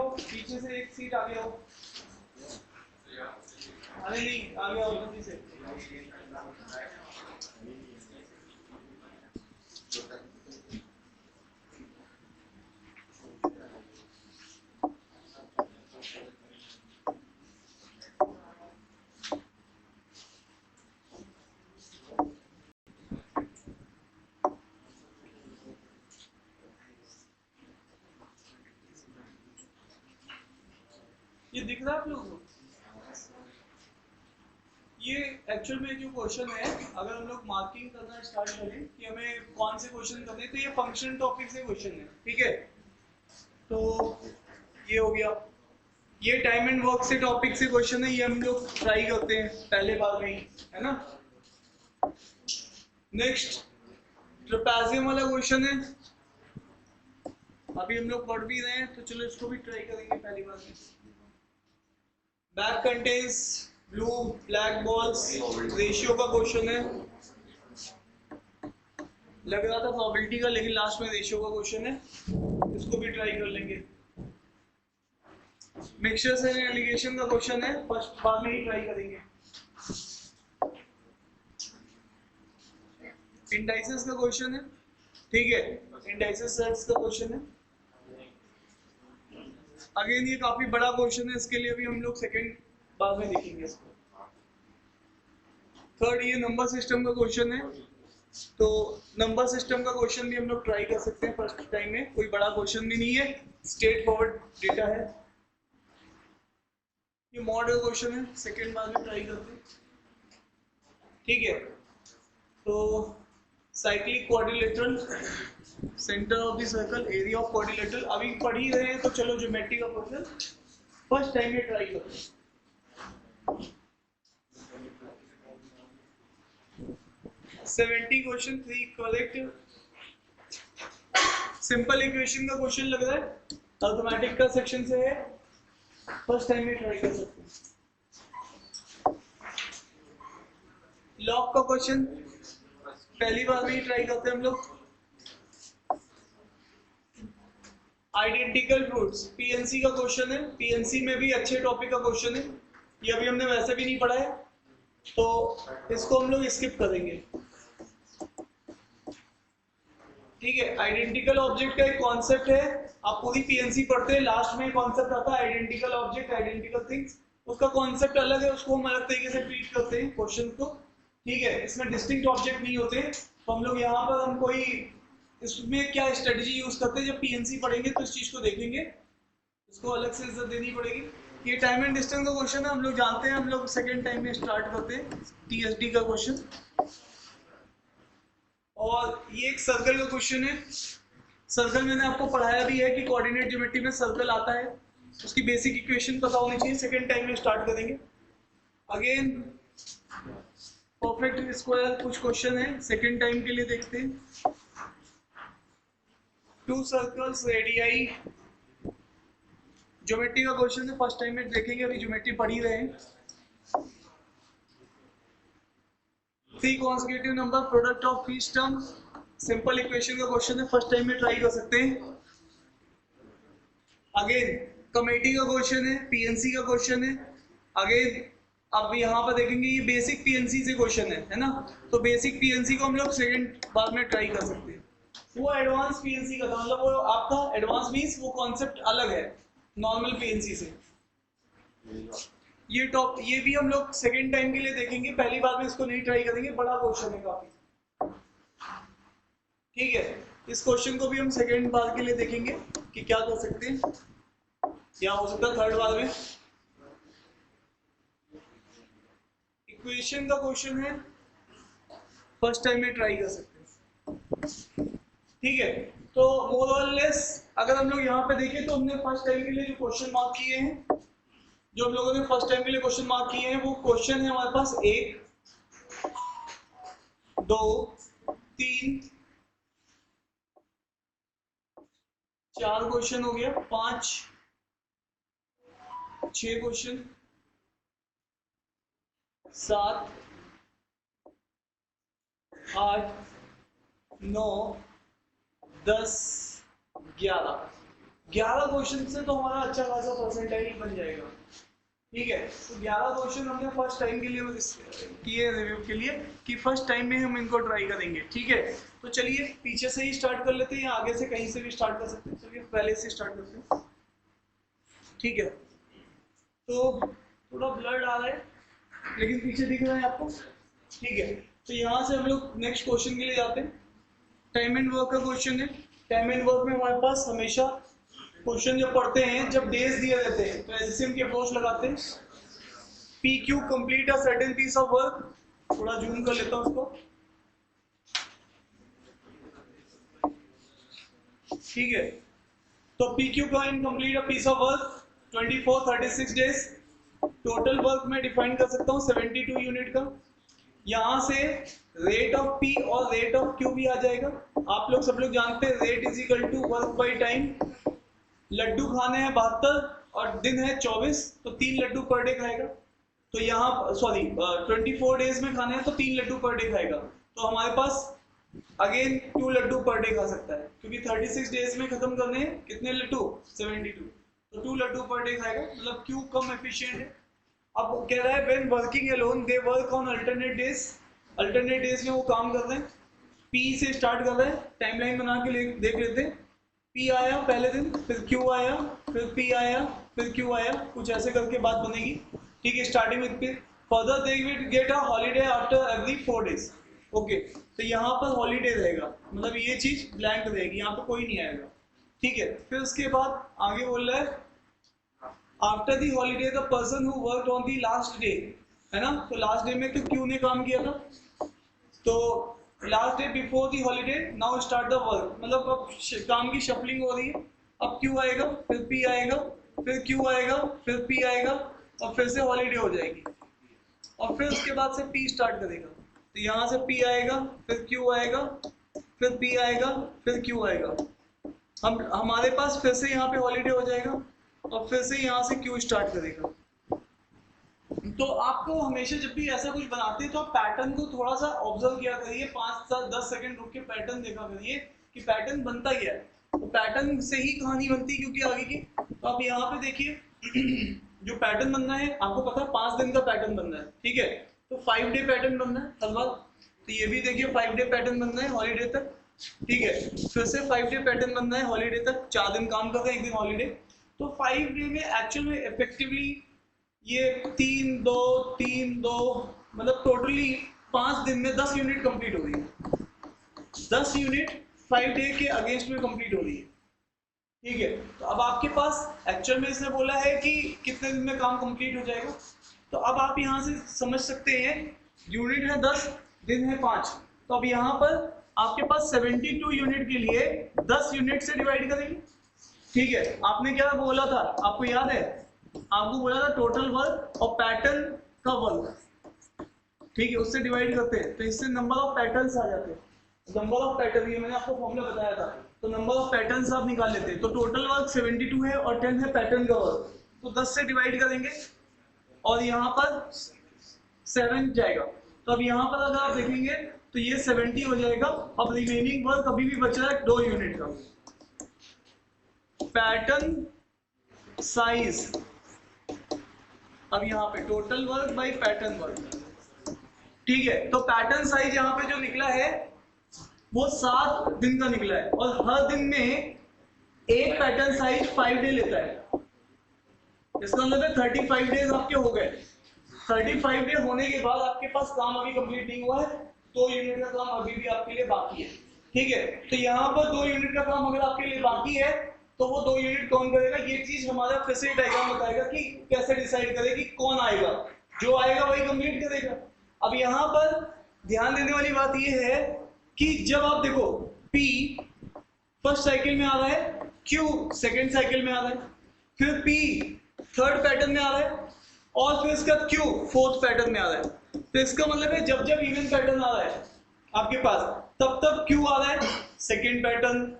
आओ, पीछे से एक सीट आगे आओ। अरे नहीं, आगे आओ जल्दी से। ये दिख रहा है आप लोगों को? ये एक्चुअल में जो क्वेश्चन है, अगर हम लोग मार्किंग करना स्टार्ट करें कि हमें कौन से क्वेश्चन करने हैं, तो ये फंक्शन टॉपिक से क्वेश्चन है, ठीक है। तो ये हो गया, ये टाइम एंड वर्क से टॉपिक से क्वेश्चन है, ये हम लोग ट्राई करते हैं पहले बार में ही, है ना। नेक्स्ट ट्रेपेजियम वाला क्वेश्चन है, अभी हम लोग पढ़ भी रहे हैं, तो चलो इसको भी ट्राई करेंगे पहली बार में। Bag contains blue black balls, ratio का क्वेश्चन है, लग रहा था प्रोबेबिलिटी का, लेकिन लास्ट में रेशियो का क्वेश्चन है, इसको भी ट्राई कर लेंगे। मिक्सचर्स एंड एलिगेशन का क्वेश्चन है, फर्स्ट बार में ही ट्राई करेंगे। इंडाइसेस का क्वेश्चन है, ठीक है, इंडाइसेस सेट्स का क्वेश्चन है। अगेन ये काफी बड़ा क्वेश्चन है, इसके लिए भी हम लोग सेकंड बार में देखेंगे इसको। थर्ड ये नंबर सिस्टम का क्वेश्चन है, तो नंबर सिस्टम का क्वेश्चन भी हम लोग ट्राई कर सकते हैं फर्स्ट टाइम में, कोई बड़ा क्वेश्चन भी नहीं है, स्ट्रेट फॉरवर्ड डेटा है। ये मॉडल क्वेश्चन है, सेकंड बार में ट्राई करते हैं, ठीक है। तो cyclic quadrilateral, centre of the circle, area of quadrilateral अभी पढ़ ही रहे हैं, तो चलो ज्योमेट्री का क्वेश्चन फर्स्ट टाइम में ट्राई करते हैं। 70 क्वेश्चन 3 करेक्ट। सिंपल इक्वेशन का क्वेश्चन लग रहा है, अर्थमेटिक का सेक्शन से है, फर्स्ट टाइम में ट्राई कर सकते हैं। लॉग का क्वेश्चन पहली बार में ही ट्राई करते हैं हम लोग। आइडेंटिकल फ्रूट्स पीएनसी का क्वेश्चन है, पीएनसी में भी अच्छे टॉपिक का क्वेश्चन है, ये अभी हमने वैसे भी नहीं पढ़ा है, तो इसको हम लोग स्किप करेंगे, ठीक है। आइडेंटिकल ऑब्जेक्ट का एक कॉन्सेप्ट है, आप पूरी पीएनसी पढ़ते हैं, लास्ट में कॉन्सेप्ट आता है आइडेंटिकल ऑब्जेक्ट, आइडेंटिकल थिंग्स, उसका कॉन्सेप्ट अलग है, उसको हम अलग तरीके से ट्रीट करते हैं क्वेश्चन को, ठीक है। इसमें डिस्टिंक्ट ऑब्जेक्ट नहीं होते, तो हम लोग यहाँ पर हम कोई इसमें क्या स्ट्रेटजी यूज करते हैं, जब पीएनसी पढ़ेंगे तो इस चीज को देखेंगे, इसको अलग से इज्जत देनी पड़ेगी। ये टाइम एंड डिस्टेंस का क्वेश्चन है, हम लोग जानते हैं, हम लोग सेकेंड टाइम में स्टार्ट करते हैं टीएसडी का क्वेश्चन। और ये एक सर्कल का क्वेश्चन है, सर्कल मैंने आपको पढ़ाया भी है कि कोऑर्डिनेट ज्योमेट्री में सर्कल आता है, उसकी बेसिक इक्वेशन पता होनी चाहिए, सेकेंड टाइम में स्टार्ट करेंगे। अगेन परफेक्ट स्क्वायर कुछ क्वेश्चन है, सेकेंड टाइम के लिए देखते हैं। टू सर्कल्स रेडियाई ज्योमेट्री का क्वेश्चन है, फर्स्ट टाइम में देखेंगे, अभी ज्योमेट्री पढ़ ही रहे हैं। 3 consecutive number product of each term, simple equation का क्वेश्चन है, फर्स्ट टाइम में ट्राई कर सकते हैं। अगेन कमेटी का क्वेश्चन है, पीएनसी का क्वेश्चन है। अगेन अब यहाँ पर देखेंगे, ये बेसिक पीएनसी से क्वेश्चन है ना, तो बेसिक पीएनसी को हम लोग सेकंड बार में ट्राई कर सकते हैं। वो एडवांस पीएनसी का था, मतलब वो आपका एडवांस मींस वो कॉन्सेप्ट अलग है नॉर्मल पीएनसी से। ये भी हम लोग सेकेंड टाइम के लिए देखेंगे, पहली बार में इसको नहीं ट्राई करेंगे, बड़ा क्वेश्चन है काफी, ठीक है। इस क्वेश्चन को भी हम सेकेंड बार के लिए देखेंगे कि क्या कर सकते हैं, क्या हो सकता है थर्ड बार में। इक्वेशन का क्वेश्चन है, फर्स्ट टाइम में ट्राई कर सकते हैं, ठीक है। तो मोर और लेस अगर हम लोग यहाँ पे देखें, तो हमने फर्स्ट टाइम के लिए जो क्वेश्चन मार्क किए हैं, जो हम लोगों ने फर्स्ट टाइम के लिए क्वेश्चन मार्क किए हैं, वो क्वेश्चन है हमारे पास 1 2 3 4 क्वेश्चन हो गया, 5 6 क्वेश्चन, 7 8 9 10 11 11 क्वेश्चन से तो हमारा अच्छा खासा परसेंटाइल बन जाएगा। ठीक है, तो 11 क्वेश्चन हमने फर्स्ट टाइम के लिए किए रिव्यू के लिए कि फर्स्ट टाइम में हम इनको ट्राई करेंगे। ठीक है, तो चलिए पीछे से ही स्टार्ट कर लेते हैं या आगे से कहीं से भी स्टार्ट कर सकते हैं। चलिए पहले से स्टार्ट करते हैं। ठीक है, तो थोड़ा ब्लड आ रहा है लेकिन पीछे दिख रहा है आपको। ठीक है, तो यहाँ से हम लोग नेक्स्ट क्वेश्चन के लिए जाते हैं। टाइम एंड वर्क का क्वेश्चन है। टाइम एंड वर्क में हमारे पास हमेशा क्वेश्चन जब पढ़ते हैं, जब डेज दिए रहते हैं तो एलसीएम की अप्रोच लगाते हैं। P Q complete a certain piece of work, थोड़ा जूम कर लेता हूं उसको। ठीक है, तो पी क्यू का इन complete a piece of work 24-36 days. Total work में डिफाइन कर सकता हूँ 72 यूनिट का। यहाँ से रेट ऑफ पी और रेट ऑफ क्यू भी आ जाएगा। आप लोग सब लोग जानते हैं rate is equal to work by time. लड्डू खाने हैं 72 और दिन है 24, तो 3 लड्डू पर डे खाएगा। तो यहाँ सॉरी 24 डेज में खाने हैं तो 3 लड्डू पर डे खाएगा। तो हमारे पास अगेन 2 लड्डू पर डे खा सकता है क्योंकि 36 डेज में खत्म करने हैं कितने लड्डू 72, तो 2 लड्डू पर डे खाएगा, मतलब क्यू कम एफिशिएंट है। अब कह रहा है when working alone they work on alternate days. Alternate days में वो काम कर रहे हैं। पी से स्टार्ट कर रहे हैं, टाइमलाइन बना के देख लेते हैं। पी आया पहले दिन, फिर क्यू आया, फिर पी आया, फिर क्यू आया, कुछ ऐसे करके बात बनेगी। ठीक है, starting with P. Further they will get a holiday after every 4 days. Okay, तो यहाँ पर हॉलीडे रहेगा, मतलब ये चीज ब्लैंक रहेगी, यहाँ पे कोई नहीं आएगा। ठीक है, फिर उसके बाद आगे बोल रहा है after the holiday the person who worked on the last day, है ना। तो लास्ट डे में तो क्यू ने काम किया था, तो last day before the holiday now start the work, मतलब अब काम की शफलिंग हो रही है। अब क्यू आएगा, फिर पी आएगा, फिर क्यू आएगा, फिर पी आएगा और फिर से हॉलीडे हो जाएगी और फिर उसके बाद से पी स्टार्ट करेगा। तो यहाँ से पी आएगा, फिर क्यू आएगा, फिर पी आएगा, फिर क्यू आएगा। हम हमारे पास फिर से यहाँ पे हॉलीडे हो जाएगा और फिर से यहाँ से क्यू स्टार्ट करेगा। तो आपको हमेशा जब भी ऐसा कुछ बनाते हैं तो आप पैटर्न को थोड़ा सा ऑब्जर्व किया करिए, 5-10 सेकंड रुक के पैटर्न देखा करिए कि पैटर्न बनता क्या है। तो पैटर्न से ही कहानी बनती है क्योंकि आगे की। तो आप यहाँ पे देखिए जो पैटर्न बनना है आपको पता है 5 दिन का पैटर्न बनना है। ठीक है, तो 5 डे पैटर्न बनना है हर बार। तो ये भी देखिए 5 डे पैटर्न बनना है हॉलीडे तक। ठीक है, फिर से 5 डे पैटर्न बनना है हॉलीडे तक, 4 दिन काम कर रहे हैं, 1 दिन हॉलीडे। तो 5 डे में एक्चुअल में इफेक्टिवली ये 3-2 मतलब टोटली 5 दिन में 10 यूनिट कंप्लीट हो रही है। 10 यूनिट 5 डे के अगेंस्ट में कंप्लीट हो रही है। ठीक है, तो अब आपके पास एक्चुअल में इसने बोला है कि कितने दिन में काम कंप्लीट हो जाएगा। तो अब आप यहाँ से समझ सकते हैं यूनिट है 10, दिन है 5। तो अब यहाँ पर आपके पास 72 यूनिट के लिए 10 यूनिट से डिवाइड करेंगे। ठीक है, आपने क्या बोला था आपको याद है, आपको बोला था टोटल वर्क और पैटर्न का वर्क। ठीक है, उससे डिवाइड करते हैं तो इससे नंबर ऑफ पैटर्न्स आ जाते हैं। नंबर ऑफ पैटर्न ये मैंने आपको फॉर्मूला बताया था, तो नंबर ऑफ पैटर्न्स आप निकाल लेते हैं। तो टोटल वर्क 72 है और 10 है पैटर्न का वर्क, तो 10 से डिवाइड करेंगे और यहाँ पर 7 जाएगा। तो अब यहाँ पर अगर आप देखेंगे तो ये 70 हो जाएगा। अब रिमेनिंग वर्क अभी भी बच रहा है 2 यूनिट का। पैटर्न साइज, अब यहाँ पे total work by pattern work. ठीक है, तो पैटर्न साइज यहाँ पे जो निकला है वो 7 दिन का निकला है और हर दिन में एक पैटर्न साइज 5 डे लेता है। इसका मतलब है 35 डेज आपके हो गए। 35 डे होने के बाद आपके पास काम अभी कंप्लीट नहीं हुआ है, 2 यूनिट का काम अभी भी आपके लिए बाकी है। ठीक है, तो यहाँ पर 2 यूनिट का काम अगर आपके लिए बाकी है तो वो 2 यूनिट कौन करेगा, ये चीज हमारा फिर से डायग्राम बताएगा कि कैसे डिसाइड करे कि कौन आएगा। जो आएगा वही कंप्लीट करेगा। अब यहाँ पर ध्यान देने वाली बात ये है कि जब आप देखो P फर्स्ट साइकिल में आ रहा है, Q सेकेंड साइकिल में आ रहा है, फिर P थर्ड पैटर्न में आ रहा है और फिर इसका Q फोर्थ पैटर्न में आ रहा है। तो इसका मतलब है जब जब इवन पैटर्न आ रहा है आपके पास तब तब Q आ रहा है सेकेंड पैटर्न।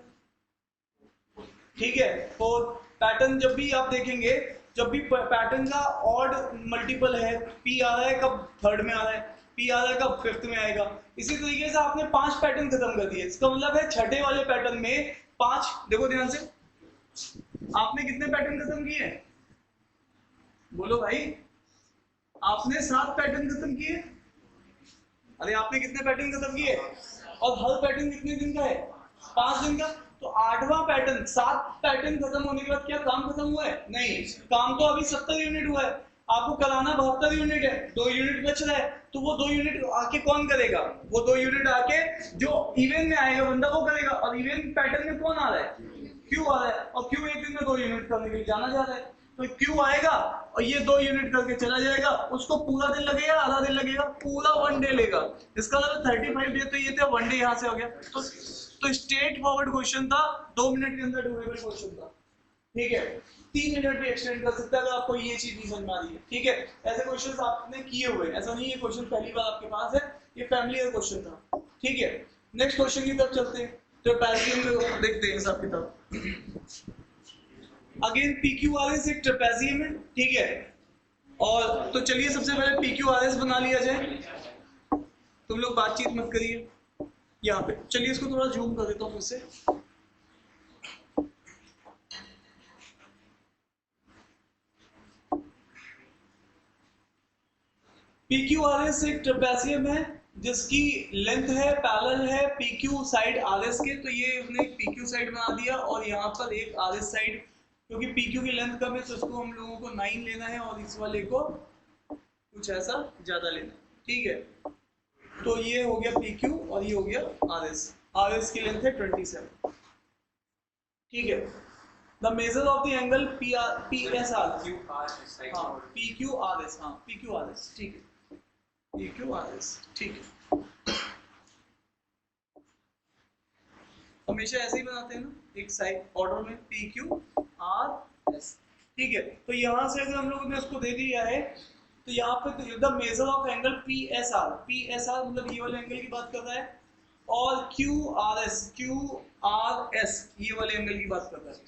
ठीक है, फोर्थ पैटर्न जब भी आप देखेंगे, जब भी पैटर्न का ऑड मल्टीपल है, P आ रहा है कब थर्ड में आ रहा है, P आ रहा है कब फिफ्थ में आएगा। इसी तरीके से आपने 5 पैटर्न खत्म कर दिए। इसका मतलब है छठे वाले पैटर्न में 5, देखो ध्यान से, आपने कितने पैटर्न खत्म किए? बोलो भाई, आपने 7 पैटर्न खत्म किए। अरे आपने कितने पैटर्न खत्म किए? और हर पैटर्न कितने दिन का है? 5 दिन का। तो 8वां पैटर्न, 7 पैटर्न खत्म होने के बाद क्या काम खत्म हुआ है? नहीं, काम तो अभी 70 यूनिट हुआ है, आपको कराना 72 यूनिट है, 2 यूनिट बच रहा है। तो वो 2 यूनिट आके कौन करेगा? वो 2 यूनिट आके जो इवेंट में आएगा बंदा वो करेगा। और इवेंट पैटर्न में कौन आ रहा है? क्यू आ रहा है। और क्यू एक दिन में 2 यूनिट करने के लिए जाना जा रहा है। तो क्यू आएगा और ये 2 यूनिट करके चला जाएगा, उसको पूरा दिन लगेगा, आधा दिन लगेगा, पूरा 1 डे लेगा। इसका मतलब 35 डे, तो ये थे 1 डे यहाँ से हो गया। तो स्ट्रेट फॉरवर्ड क्वेश्चन था, 2 मिनट के अंदर डूएबल क्वेश्चन था। ठीक है, 3 मिनट भी एक्सटेंड कर सकता है अगर आपको ये चीज नहीं समझ में आ रही है। ठीक है, ऐसे क्वेश्चंस आपने किए हुए, ऐसा नहीं है क्वेश्चन पहली बार आपके पास है, ये फैमिलियर क्वेश्चन था। ठीक है, नेक्स्ट क्वेश्चन की तरफ चलते हैं। ट्रेपेजियम को देखते हैं हिसाब किताब। अगेन PQRS एक ट्रेपेजियम है। ठीक है, और तो चलिए सबसे पहले PQRS बना लिया जाए। तुम लोग बातचीत मत करिए यहाँ पे। चलिए इसको थोड़ा जूम कर देता हूँ फिर से। PQRS एक ट्रेपेजियम है जिसकी लेंथ है पैरेलल है PQ साइड RS के। तो ये हमने PQ साइड बना दिया और यहाँ पर एक RS साइड, क्योंकि PQ की लेंथ कम है तो इसको हम लोगों को 9 लेना है और इस वाले को कुछ ऐसा ज्यादा लेना है। ठीक है, तो ये हो गया PQ और ये हो गया RS। RS की लेंथ है 27। ठीक है, the measure of the angle PSR, हाँ PQRS, हाँ PQRS। ठीक है, PQRS। ठीक है, हमेशा ऐसे ही बनाते हैं ना, एक साइड ऑर्डर में PQRS। ठीक है, तो यहाँ से अगर हम लोगों ने उसको दे दिया है तो यहाँ पे the measure of angle PSR, PSR मतलब ये वाले एंगल की बात कर रहा है, और QRS, QRS ये वाले एंगल की बात कर रहा है।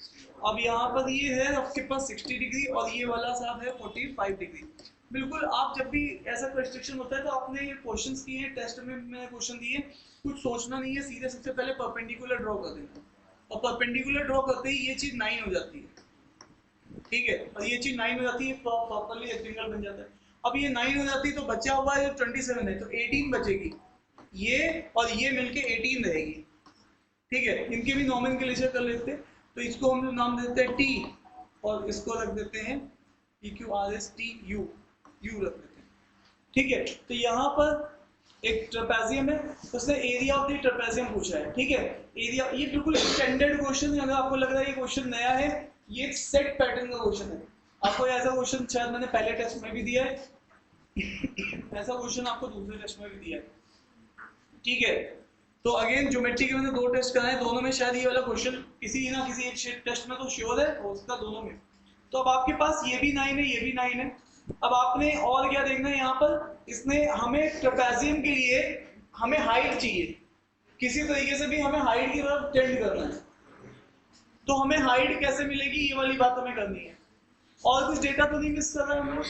अब यहाँ पर ये है आपके पास 60 डिग्री और ये वाला साहब है 45 डिग्री। बिल्कुल, आप जब भी ऐसा रिस्ट्रिक्शन होता है तो आपने ये क्वेश्चंस किए हैं, टेस्ट में मैंने क्वेश्चन दिए, कुछ सोचना नहीं है, सीधे सबसे पहले परपेंडिकुलर ड्रॉ कर देना। और परपेंडिकुलर ड्रॉ करते ही ये चीज 9 हो जाती है। ठीक है, और ये चीज 9 हो जाती है, प्रॉपर्ली रेक्टेंगल बन जाता है। अब ये 9 हो जाती है तो बचा हुआ है 27 है, तो 18 बचेगी, ये और ये मिलके 18 रहेगी। ठीक है, इनके भी नॉमेनक्लेचर कर लेते हैं। तो इसको हम नाम देते हैं T और इसको रख देते हैं PQRS TU, U रख देते हैं। ठीक है, तो यहाँ पर एक ट्रेपेजियम है, उसने एरिया ऑफ द ट्रेपेजियम पूछा है। ठीक है, एरिया, ये बिल्कुल स्टैंडर्ड क्वेश्चन है। अगर आपको लग रहा है ये क्वेश्चन नया है, ये एक सेट पैटर्न का क्वेश्चन है। आपको ऐसा क्वेश्चन शायद मैंने पहले टेस्ट में भी दिया है, ऐसा क्वेश्चन आपको दूसरे टेस्ट में भी दिया है। ठीक है, तो अगेन ज्योमेट्री के मैंने 2 टेस्ट कराए, दोनों में शायद ये वाला क्वेश्चन किसी ना किसी एक टेस्ट में तो श्योर है, हो सकता दोनों में। तो अब आपके पास ये भी 9 है, ये भी 9 है। अब आपने और क्या देखना है यहाँ पर, इसने हमें ट्रेपेजियम के लिए हमें हाइट चाहिए, किसी तरीके से भी हमें हाइट की तरफ टेंड करना है। तो हमें हाइट कैसे मिलेगी, ये वाली बात हमें करनी है। और कुछ डेटा तो नहीं मिस कर रहा है हम लोग?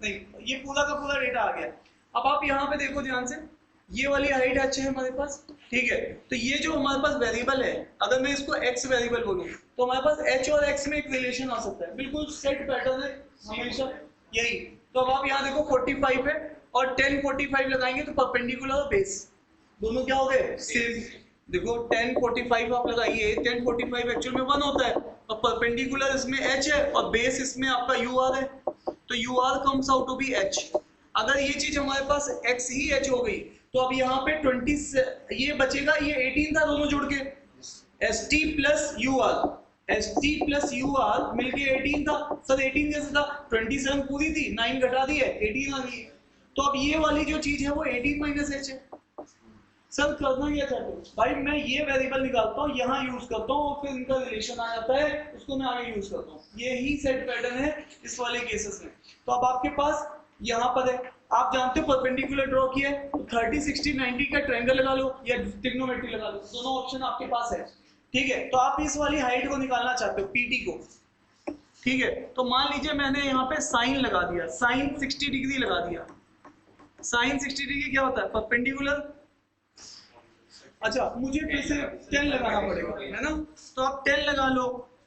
नहीं, ये पूरा का पूरा डेटा आ गया। अब आप यहाँ पे देखो ध्यान से, ये वाली हाइट h है हमारे पास। ठीक है, तो ये जो हमारे पास वेरिएबल है, अगर मैं इसको x वेरिएबल बोलूं तो हमारे पास h और x में एक रिलेशन आ सकता है। बिल्कुल सेट पैटर्न है हमेशा यही। तो अब आप यहाँ देखो 45 है और 10 45 लगाएंगे तो परपेंडिकुलर और बेस दोनों क्या हो गए? सेम। देखो 10 45 आप लगाइए, 10 45 एक्चुअल में 1 होता है, और परपेंडिकुलर इसमें h है और बेस इसमें आपका UR है, तो UR comes out to be h। अगर ये चीज हमारे पास x ही h हो गई तो अब यहाँ पे 20 ये बचेगा, ये 18 था दोनों जुड़ के, ST plus UR, ST plus UR मिलके 18 था। सर 18 कैसे था? 27 पूरी थी, 9 घटा दी है, 18 आ गई है। तो अब ये वाली जो चीज है वो 18 माइनस h है। सर करना क्या चाहते हो भाई, मैं ये वेरिएबल निकालता हूँ, यहाँ यूज करता हूँ और फिर इनका रिलेशन आ जाता है, उसको मैं आगे यूज करता हूँ। ये ही सेट पैटर्न है इस वाले केसेस में। तो अब आपके पास यहाँ पर है, आप जानते हो परपेंडिकुलर ड्रॉ किया है तो 30 60 90 का ट्रायंगल लगा लो या ट्रिग्नोमेट्री लगा लो, दोनों ऑप्शन आपके पास है। ठीक है, तो आप इस वाली हाइट को निकालना चाहते हो, PT को। ठीक है, तो मान लीजिए मैंने यहाँ पे साइन लगा दिया, साइन 60 डिग्री लगा दिया। साइन 60 डिग्री क्या होता है? परपेंडिकुलर। अच्छा, मुझे फिर से 10 लगाना पड़ेगा, है ना? तो आप 10 लगा लो,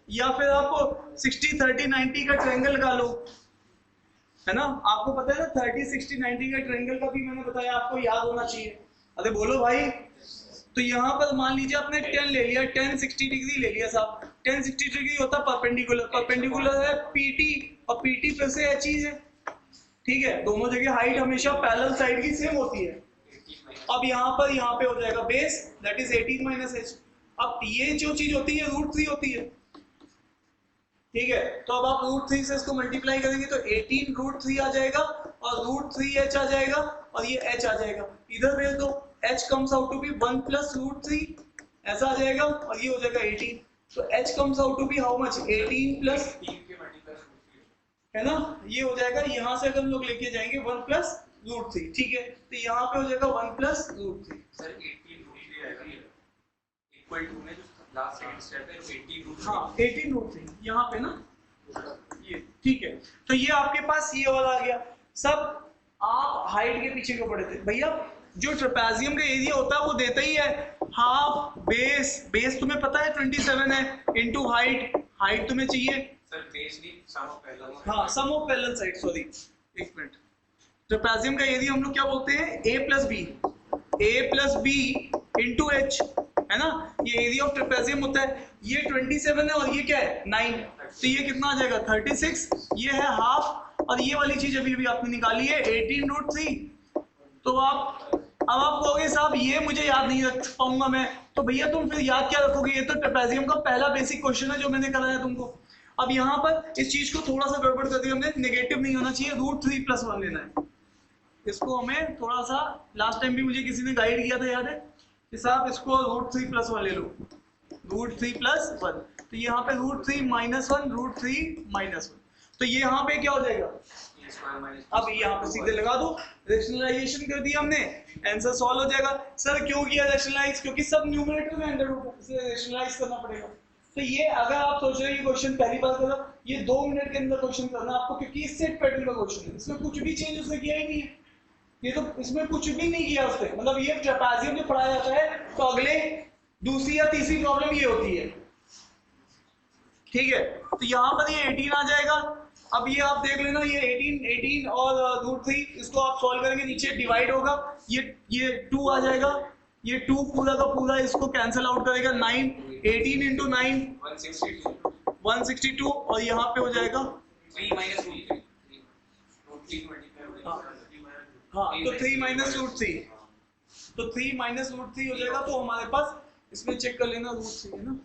या फिर आप 60 30 90 का ट्रायंगल लगा लो, है ना। आपको पता है ना 30 60 90 का ट्रायंगल का भी मैंने बताया, आपको याद होना चाहिए। अरे बोलो भाई। तो यहाँ पर मान लीजिए आपने 10 ले लिया, 10 60 डिग्री ले लिया साहब। 10 60 डिग्री होता है परपेंडिकुलर, परपेंडिकुलर है पीटी, और पीटी फिर से है चीज है, ठीक है। दोनों जगह हाइट हमेशा पैरेलल साइड की सेम होती है। अब यहाँ पे हो जाएगा base, that is 18 minus H. अब ये जो चीज होती है √3 होती है, ठीक है। तो अब आप √3 से इसको मल्टीप्लाई करेंगे तो 18 √3 आ जाएगा, और √3h आ जाएगा, और ये h आ जाएगा। इधर भेज दो, h comes out to be 1 plus √3, ऐसा आ जाएगा, और ये हो जाएगा 18। तो h comes out to be how much, 18 plus, है ना, ये हो जाएगा। यहाँ से अगर हम लोग लेके जाएंगे 1 प्लस √3, ठीक है। तो यहाँ पे हो जाएगा 1 प्लस √3। सर 18 आएगा इक्वल टू में जो लास्ट सेकंड स्टेप है 18 हाँ 18 √3 यहाँ पे ना, ये ठीक है। तो ये आपके पास ये वाला आ गया सब। आप हाइट के पीछे क्यों पड़े थे भैया, जो ट्रेपेजियम का एरिया होता है वो देता ही है हाफ बेस, बेस तुम्हें पता है 27 है, इनटू हाइट, हाइट तुम्हें चाहिए सर बेस नहीं सम ऑफ पैरेलल, हाँ sum of parallel side, sorry एक मिनट। ट्रेपेजियम का एरिया हम लोग क्या बोलते हैं, a plus B into H, है ना। ये एरिया ऑफ ट्रेपेजियम होता है। ये 27 है और ये क्या है 9, तो ये कितना आ जाएगा 36, ये है हाफ, और ये वाली चीज अभी अभी आपने निकाली है 18 √3। तो अब आप कहोगे साहब ये मुझे याद नहीं रख पाऊंगा मैं, तो भैया तुम फिर याद क्या रखोगे, ये तो ट्रेपेजियम का पहला बेसिक क्वेश्चन है जो मैंने कराया तुमको। अब यहाँ पर इस चीज को थोड़ा सा गड़बड़ कर दिया हमने, नेगेटिव नहीं होना चाहिए, √3 + 1 लेना है। इसको हमें थोड़ा सा, लास्ट टाइम भी मुझे किसी ने गाइड किया था याद है कि साहब इसको √3 + 1 ले लो, √3 + 1। तो यहाँ पे √3 - 1 √3 - 1, तो ये यहाँ पे क्या हो जाएगा, अब यहाँ पे सीधे लगा दो, रैशनलाइजेशन कर दिया हमने, आंसर सॉल्व हो जाएगा। सर क्यों किया रैशनलाइज, क्योंकि सब न्यूमरेटर में अंडर रूट है, इसलिए रैशनलाइज करना पड़ेगा। तो ये अगर आप सोच रहे हो ये क्वेश्चन पहली बार करो, ये 2 मिनट के अंदर क्वेश्चन करना आपको, क्योंकि इस सेट पैटर्न का क्वेश्चन है, इसमें कुछ भी चेंज उसने किया ही नहीं है, ये तो इसमें कुछ भी नहीं किया उसने। मतलब ये ट्रेपेजियम जो पढ़ाया जाता है तो अगले दूसरी या तीसरी प्रॉब्लम ये होती है, ठीक है। तो यहाँ पर ये 18 आ जाएगा। अब ये आप देख लेना, ये 18 और √3 इसको आप सॉल्व करेंगे, नीचे डिवाइड होगा, ये 2 आ जाएगा, ये 2 पूरा का पूरा इसको कैंसिल आउट करेगा, 9 18 × 9 162, और यहाँ पे हो जाएगा 3 - √3 हाँ, तो 3 - √3, तो 3 - √3 हो जाएगा। तो हमारे पास इसमें चेक कर लेना √3 है ना,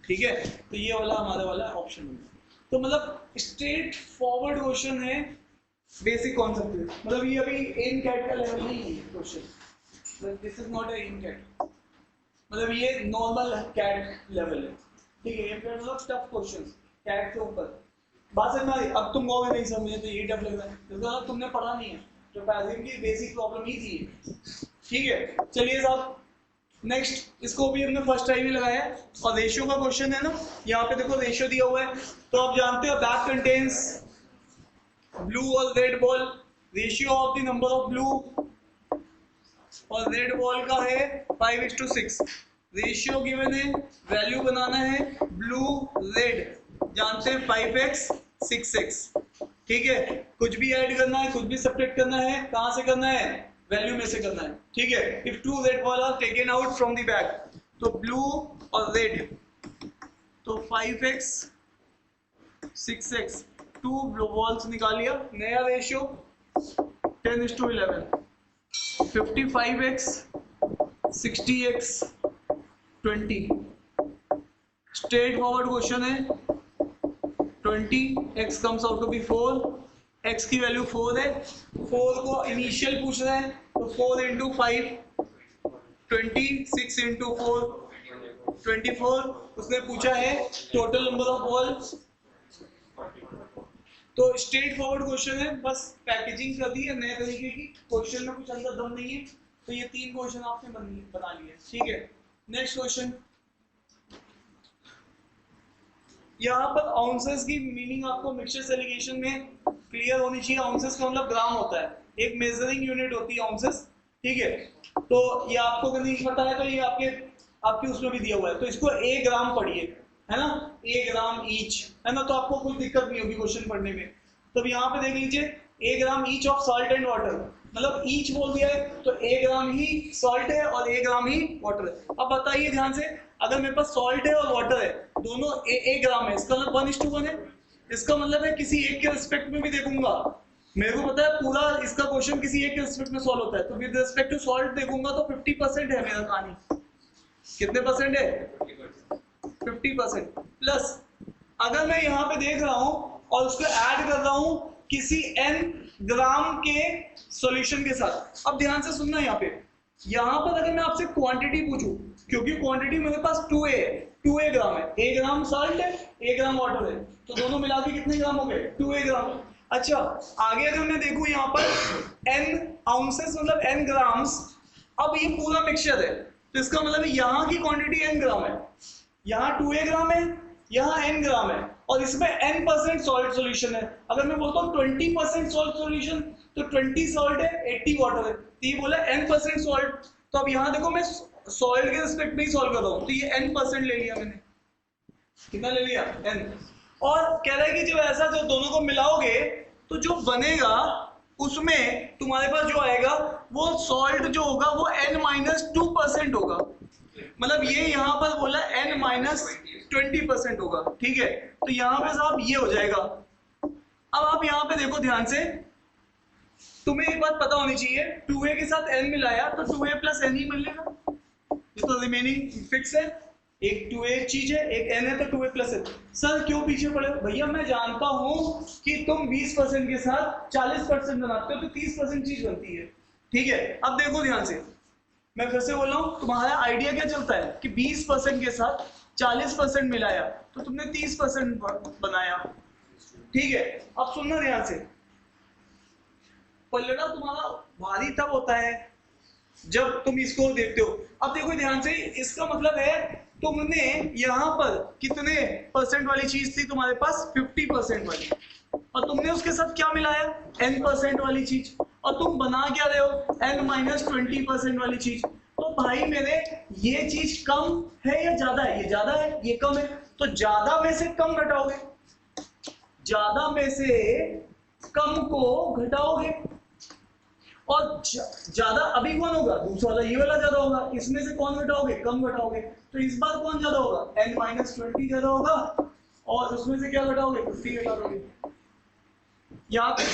ठीक है। तो ये वाला हमारे वाला ऑप्शन है। तो मतलब स्ट्रेट फॉरवर्ड क्वेश्चन है, बेसिक कॉन्सेप्ट है, मतलब ये अभी एन कैट का लेवल नहीं है question, this is not an CAT, मतलब ये नॉर्मल कैट लेवल है, ठीक है। ये मतलब टफ क्वेश्चन कैट के ऊपर बात समझ में आ रही। अब तुम कहोगे नहीं समझे तो ये टफ लग रहा है, क्योंकि तुमने पढ़ा नहीं है, ट्रेपेजियम की बेसिक प्रॉब्लम ही थी, ठीक है। चलिए साहब नेक्स्ट, इसको भी हमने फर्स्ट टाइम ही लगाया है, और रेशियो का क्वेश्चन है ना, यहाँ पे देखो रेशियो दिया हुआ है। तो आप जानते हो बैग कंटेन्स ब्लू और red ball, ratio of the number of blue और रेड बॉल का है 5:6, रेशियो गिवन है, वैल्यू बनाना है ब्लू रेड, जानते हैं 5x 6x, ठीक है। कुछ भी ऐड करना है, कुछ भी सब्ट्रैक्ट करना है, कहाँ से करना है, वैल्यू में से करना है, ठीक है। If 2 red ball are taken out from the bag, तो ब्लू और रेड, तो 5x 6x 2 बॉल्स निकाल लिया, नया ratio 10:11, 55x 60x 20, straight forward question है, 20x comes out to be 4, x की वैल्यू 4 है, 4 को इनिशियल पूछ रहे हैं, तो 4 × 5 20, 6 × 4 24, उसने पूछा है टोटल नंबर ऑफ बॉल्स। तो स्ट्रेट फॉरवर्ड क्वेश्चन है, बस पैकेजिंग कर दी है नए तरीके की, क्वेश्चन में कुछ अंदर दम नहीं है। तो ये 3 क्वेश्चन आपने बना लिए, ठीक है। नेक्स्ट क्वेश्चन, यहाँ पर आउंसेस की मीनिंग आपको मिक्सचर सेग्रीगेशन में क्लियर होनी चाहिए। आउंसेस का मतलब ग्राम होता है, एक मेजरिंग यूनिट होती है आउंसेस, ठीक है, तो ये आपको अगर नहीं पता है तो ये आपके उसमें भी दिया हुआ है, तो इसको ए ग्राम पढ़िए, है ना, ए ग्राम ईच, है ना, तो आपको कोई दिक्कत नहीं होगी क्वेश्चन पढ़ने में। तो यहाँ पे देख लीजिए A gram each of salt and water, मतलब ईच बोल दिया है तो ए ग्राम ही सॉल्ट है और ए ग्राम ही वाटर है। अब बताइए ध्यान से, अगर मेरे पास सॉल्ट है और वाटर है, दोनों ए ग्राम है, इसका मतलब 1:1 है, इसका मतलब है किसी एक के रिस्पेक्ट में भी देखूंगा, मेरे को पता है पूरा इसका क्वेश्चन किसी एक के रिस्पेक्ट में सॉल्व होता है, तो विद रिस्पेक्ट टू सॉल्ट देखूंगा तो 50% है मेरा कहानी। कितने परसेंट है? 50%। प्लस अगर मैं यहाँ पे देख रहा हूँ और उसको ऐड कर रहा हूँ किसी n ग्राम के सॉल्यूशन के साथ। अब ध्यान से सुनना, यहाँ पर अगर मैं आपसे क्वांटिटी पूछूं, क्योंकि क्वांटिटी मेरे पास 2a है, 2a ग्राम है, a ग्राम सॉल्ट है, a ग्राम वाटर है, तो दोनों मिला के कितने ग्राम हो गए? 2a ग्राम। अच्छा, आगे अगर मैं देखूं यहाँ पर n आउंसेस मतलब n ग्राम्स, अब ये पूरा मिक्सचर है, तो इसका मतलब यहाँ की क्वांटिटी n ग्राम है, यहाँ 2a ग्राम है, यहाँ n ग्राम है, और इसमें n% सॉल्ट सॉल्यूशन है। अगर मैं बोलता हूँ 20% सॉल्ट सॉल्यूशन, तो 20 सॉल्ट है, 80 वाटर है, तो ये बोला n% सॉल्ट। तो अब यहाँ देखो मैं सॉल्ट के रिस्पेक्ट में ही सॉल्व कर रहा हूँ, तो ये n% ले लिया मैंने, कितना ले लिया? n। और कह रहा है कि जब ऐसा जो दोनों को मिलाओगे तो जो बनेगा उसमें तुम्हारे पास जो आएगा वो सॉल्ट जो होगा वो n-2% होगा, मतलब ये यहाँ पर बोला n-20% होगा, ठीक है, तो यहाँ पे साहब ये हो जाएगा। अब आप यहाँ पे देखो ध्यान से, तुम्हें एक बात पता होनी चाहिए, 2a के साथ n मिलाया तो 2a + n ही मिलेगा, ये तो रिमेनिंग फिक्स है, एक 2a चीज है, एक n है, तो 2a + n। सर क्यों पीछे पड़े? भैया मैं जानता हूं कि तुम 20% के साथ 40% बनाते हो तो 30% चीज बनती है, ठीक है। अब देखो ध्यान से, मैं फिर से बोल रहा हूँ, तुम्हारा आइडिया क्या चलता है कि 20% के साथ 40% मिलाया तो तुमने 30% बनाया, ठीक है। अब सुनना ध्यान से, पलड़ा तुम्हारा भारी तब होता है जब तुम इसको देखते हो। अब देखो ध्यान से, इसका मतलब है तुमने यहाँ पर कितने परसेंट वाली चीज थी तुम्हारे पास? 50% वाली, और तुमने उसके साथ क्या मिलाया? n% वाली चीज, और तुम बना क्या रहे हो? n-20% वाली चीज। तो भाई मेरे ये चीज कम है या ज्यादा है? ये ज्यादा है, ये कम है, तो ज्यादा में से कम घटाओगे, ज्यादा में से कम को घटाओगे, और ज्यादा अभी कौन होगा? दूसरा वाला, ये वाला ज्यादा होगा, इसमें से कौन घटाओगे? कम घटाओगे, तो इस बार कौन ज्यादा होगा? n-20 ज्यादा होगा, और उसमें से क्या घटाओगे? 50 घटा दोगे। यहाँ पे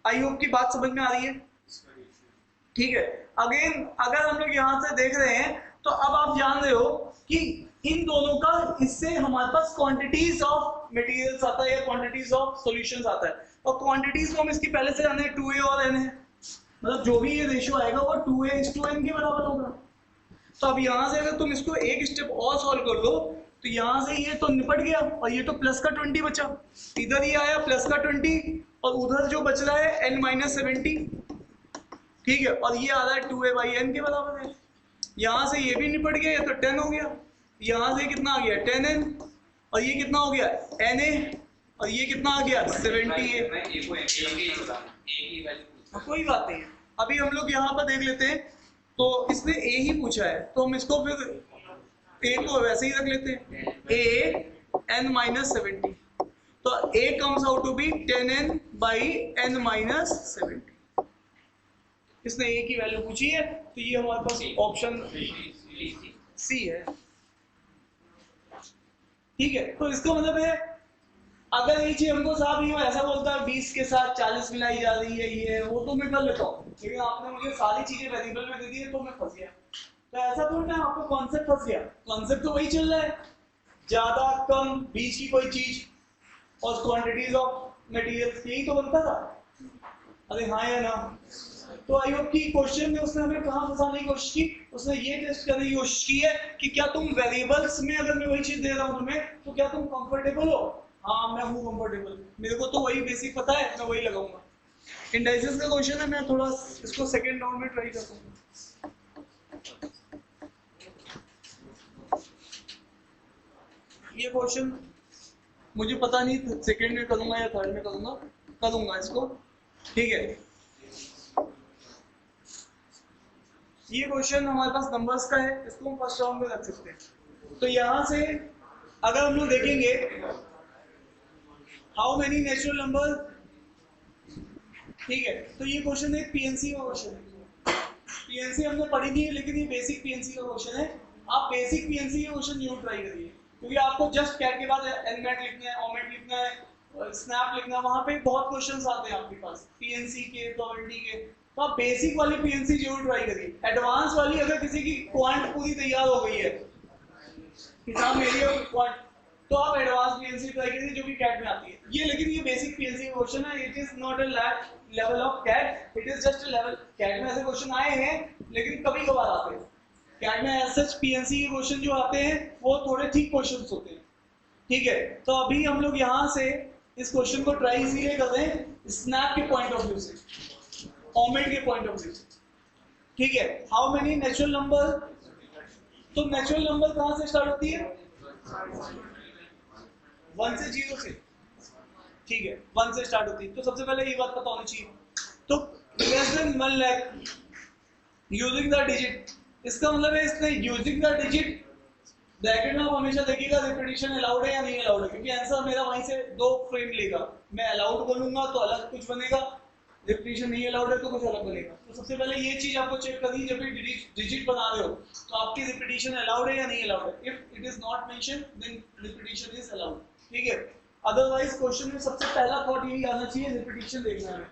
आई होप की बात समझ में आ रही है, ठीक है। अगेन अगर हम लोग यहाँ से देख रहे हैं तो अब आप जान रहे हो कि इन दोनों का, इससे हमारे पास क्वांटिटीज ऑफ मटेरियल्स आता है या क्वांटिटीज ऑफ सॉल्यूशंस आता है, और क्वांटिटीज को हम इसकी पहले से जाने हैं 2a और n है, मतलब जो भी ये रेशियो आएगा वो 2a:n के बराबर होगा। तो अब यहाँ से अगर तुम इसको एक स्टेप और सॉल्व कर दो तो यहाँ से ये तो निपट गया, और ये तो प्लस का 20 बचा, इधर ये आया प्लस का 20, और उधर जो बच रहा है n-70, ठीक है, और ये आ रहा है 2a/n के बराबर है। यहाँ से ये भी निपट गया, ये तो 10 हो गया, यहाँ से कितना आ गया? 10n, और ये कितना हो गया? na, और ये कितना आ गया? 70a। कोई बात नहीं है, अभी हम लोग यहाँ पर देख लेते हैं, तो इसने a ही पूछा है तो हम इसको फिर a को वैसे ही रख लेते हैं, a(n-70), तो a comes out to be 10n/n-70। इसने a की वैल्यू पूछी है, तो ये हमारे पास ऑप्शन सी है, ठीक है। तो इसका मतलब है अगर ये चीज हमको साहब ये ऐसा बोलता है 20 के साथ 40 मिलाई जा रही है, ये वो तो मैं कर लेता हूँ, लेकिन आपने मुझे सारी चीजें वेरिएबल में दे दी है तो मैं फंस गया। तो ऐसा तो ना, आपको कॉन्सेप्ट फंस गया, कॉन्सेप्ट तो वही चल रहा है, ज्यादा कम बीच की कोई चीज और क्वांटिटीज ऑफ मटेरियल्स, यही तो बनता था। अरे हाँ या ना? तो आई होप की क्वेश्चन में उसने हमें कहाँ फंसाने की कोशिश की? उसने ये टेस्ट करने की कोशिश की है कि क्या तुम वेरिएबल्स में अगर मैं वही चीज दे रहा हूँ तुम्हें तो क्या तुम कंफर्टेबल हो? हाँ मैं हूँ कंफर्टेबल, मेरे को तो वही बेसिक पता है, मैं वही लगाऊंगा। इंडाइसेस का क्वेश्चन है, मैं थोड़ा इसको सेकंड राउंड में ट्राई करता हूँ। ये क्वेश्चन मुझे पता नहीं सेकंड में करूंगा या थर्ड में करूंगा इसको, ठीक है। ये क्वेश्चन हमारे पास नंबर्स का है, इसको हम फर्स्ट राउंड में रख सकते हैं। तो यहाँ से अगर हम लोग देखेंगे हाउ मेनी नेचुरल नंबर, ठीक है, तो ये क्वेश्चन एक पीएनसी का क्वेश्चन है। पीएनसी हमने पढ़ी नहीं है, लेकिन ये बेसिक पीएनसी का क्वेश्चन है। आप बेसिक पीएनसी के क्वेश्चन जरूर ट्राई करिए, क्योंकि आपको जस्ट कैट के बाद एनमेट लिखना है, ओमेट लिखना है, स्नैप लिखना है, वहां पे बहुत क्वेश्चंस आते हैं आपके पास पीएनसी के, प्रोबेबिलिटी के। तो आप बेसिक वाली पीएनसी जरूर ट्राई करिए। एडवांस वाली अगर किसी की क्वांट पूरी तैयार हो गई है, हिसाब एरिया क्वांट, तो आप एडवांस पीएनसी ट्राई करिए जो कि कैट में आती है। ये लेकिन ये बेसिक पीएनसी का क्वेश्चन है, it is not a level of CAT, it is just a level. CAT में ऐसे क्वेश्चन आए हैं लेकिन कभी कभार आते हैं। कैट में एज सच पीएनसी के क्वेश्चन जो आते हैं वो थोड़े ठीक क्वेश्चंस होते हैं, ठीक है। तो अभी हम लोग यहाँ से इस क्वेश्चन को ट्राई इसीलिए कर रहे हैं स्नैप के पॉइंट ऑफ व्यू से, ओमेट के पॉइंट ऑफ व्यू से, ठीक है। हाउ मेनी नेचुरल नंबर, तो नेचुरल नंबर कहाँ से स्टार्ट होती है? 1 से 0 से, ठीक है, 1 से स्टार्ट होती है। तो सबसे पहले ये बात पता होनी चाहिए। तो less than 1 lakh using the digit, इसका मतलब है इसने यूजिंग द डिजिट ब्रैकेट में आप हमेशा देखिएगा रिपीटिशन अलाउड है या नहीं अलाउड है, क्योंकि आंसर मेरा वहीं से 2 फ्रेम लेगा। मैं अलाउड बोलूंगा तो अलग कुछ बनेगा, रिपीटिशन नहीं अलाउड है तो कुछ अलग बनेगा। तो सबसे पहले ये चीज आपको चेक करनी, जब भी डिजिट बना रहे हो तो आपकी रिपीटिशन अलाउड है या नहीं अलाउड है। If it is not mention then repetition is allowed, ठीक है। अदरवाइज क्वेश्चन में सबसे पहला थॉट यही आना चाहिए रिपीटिशन देखना है,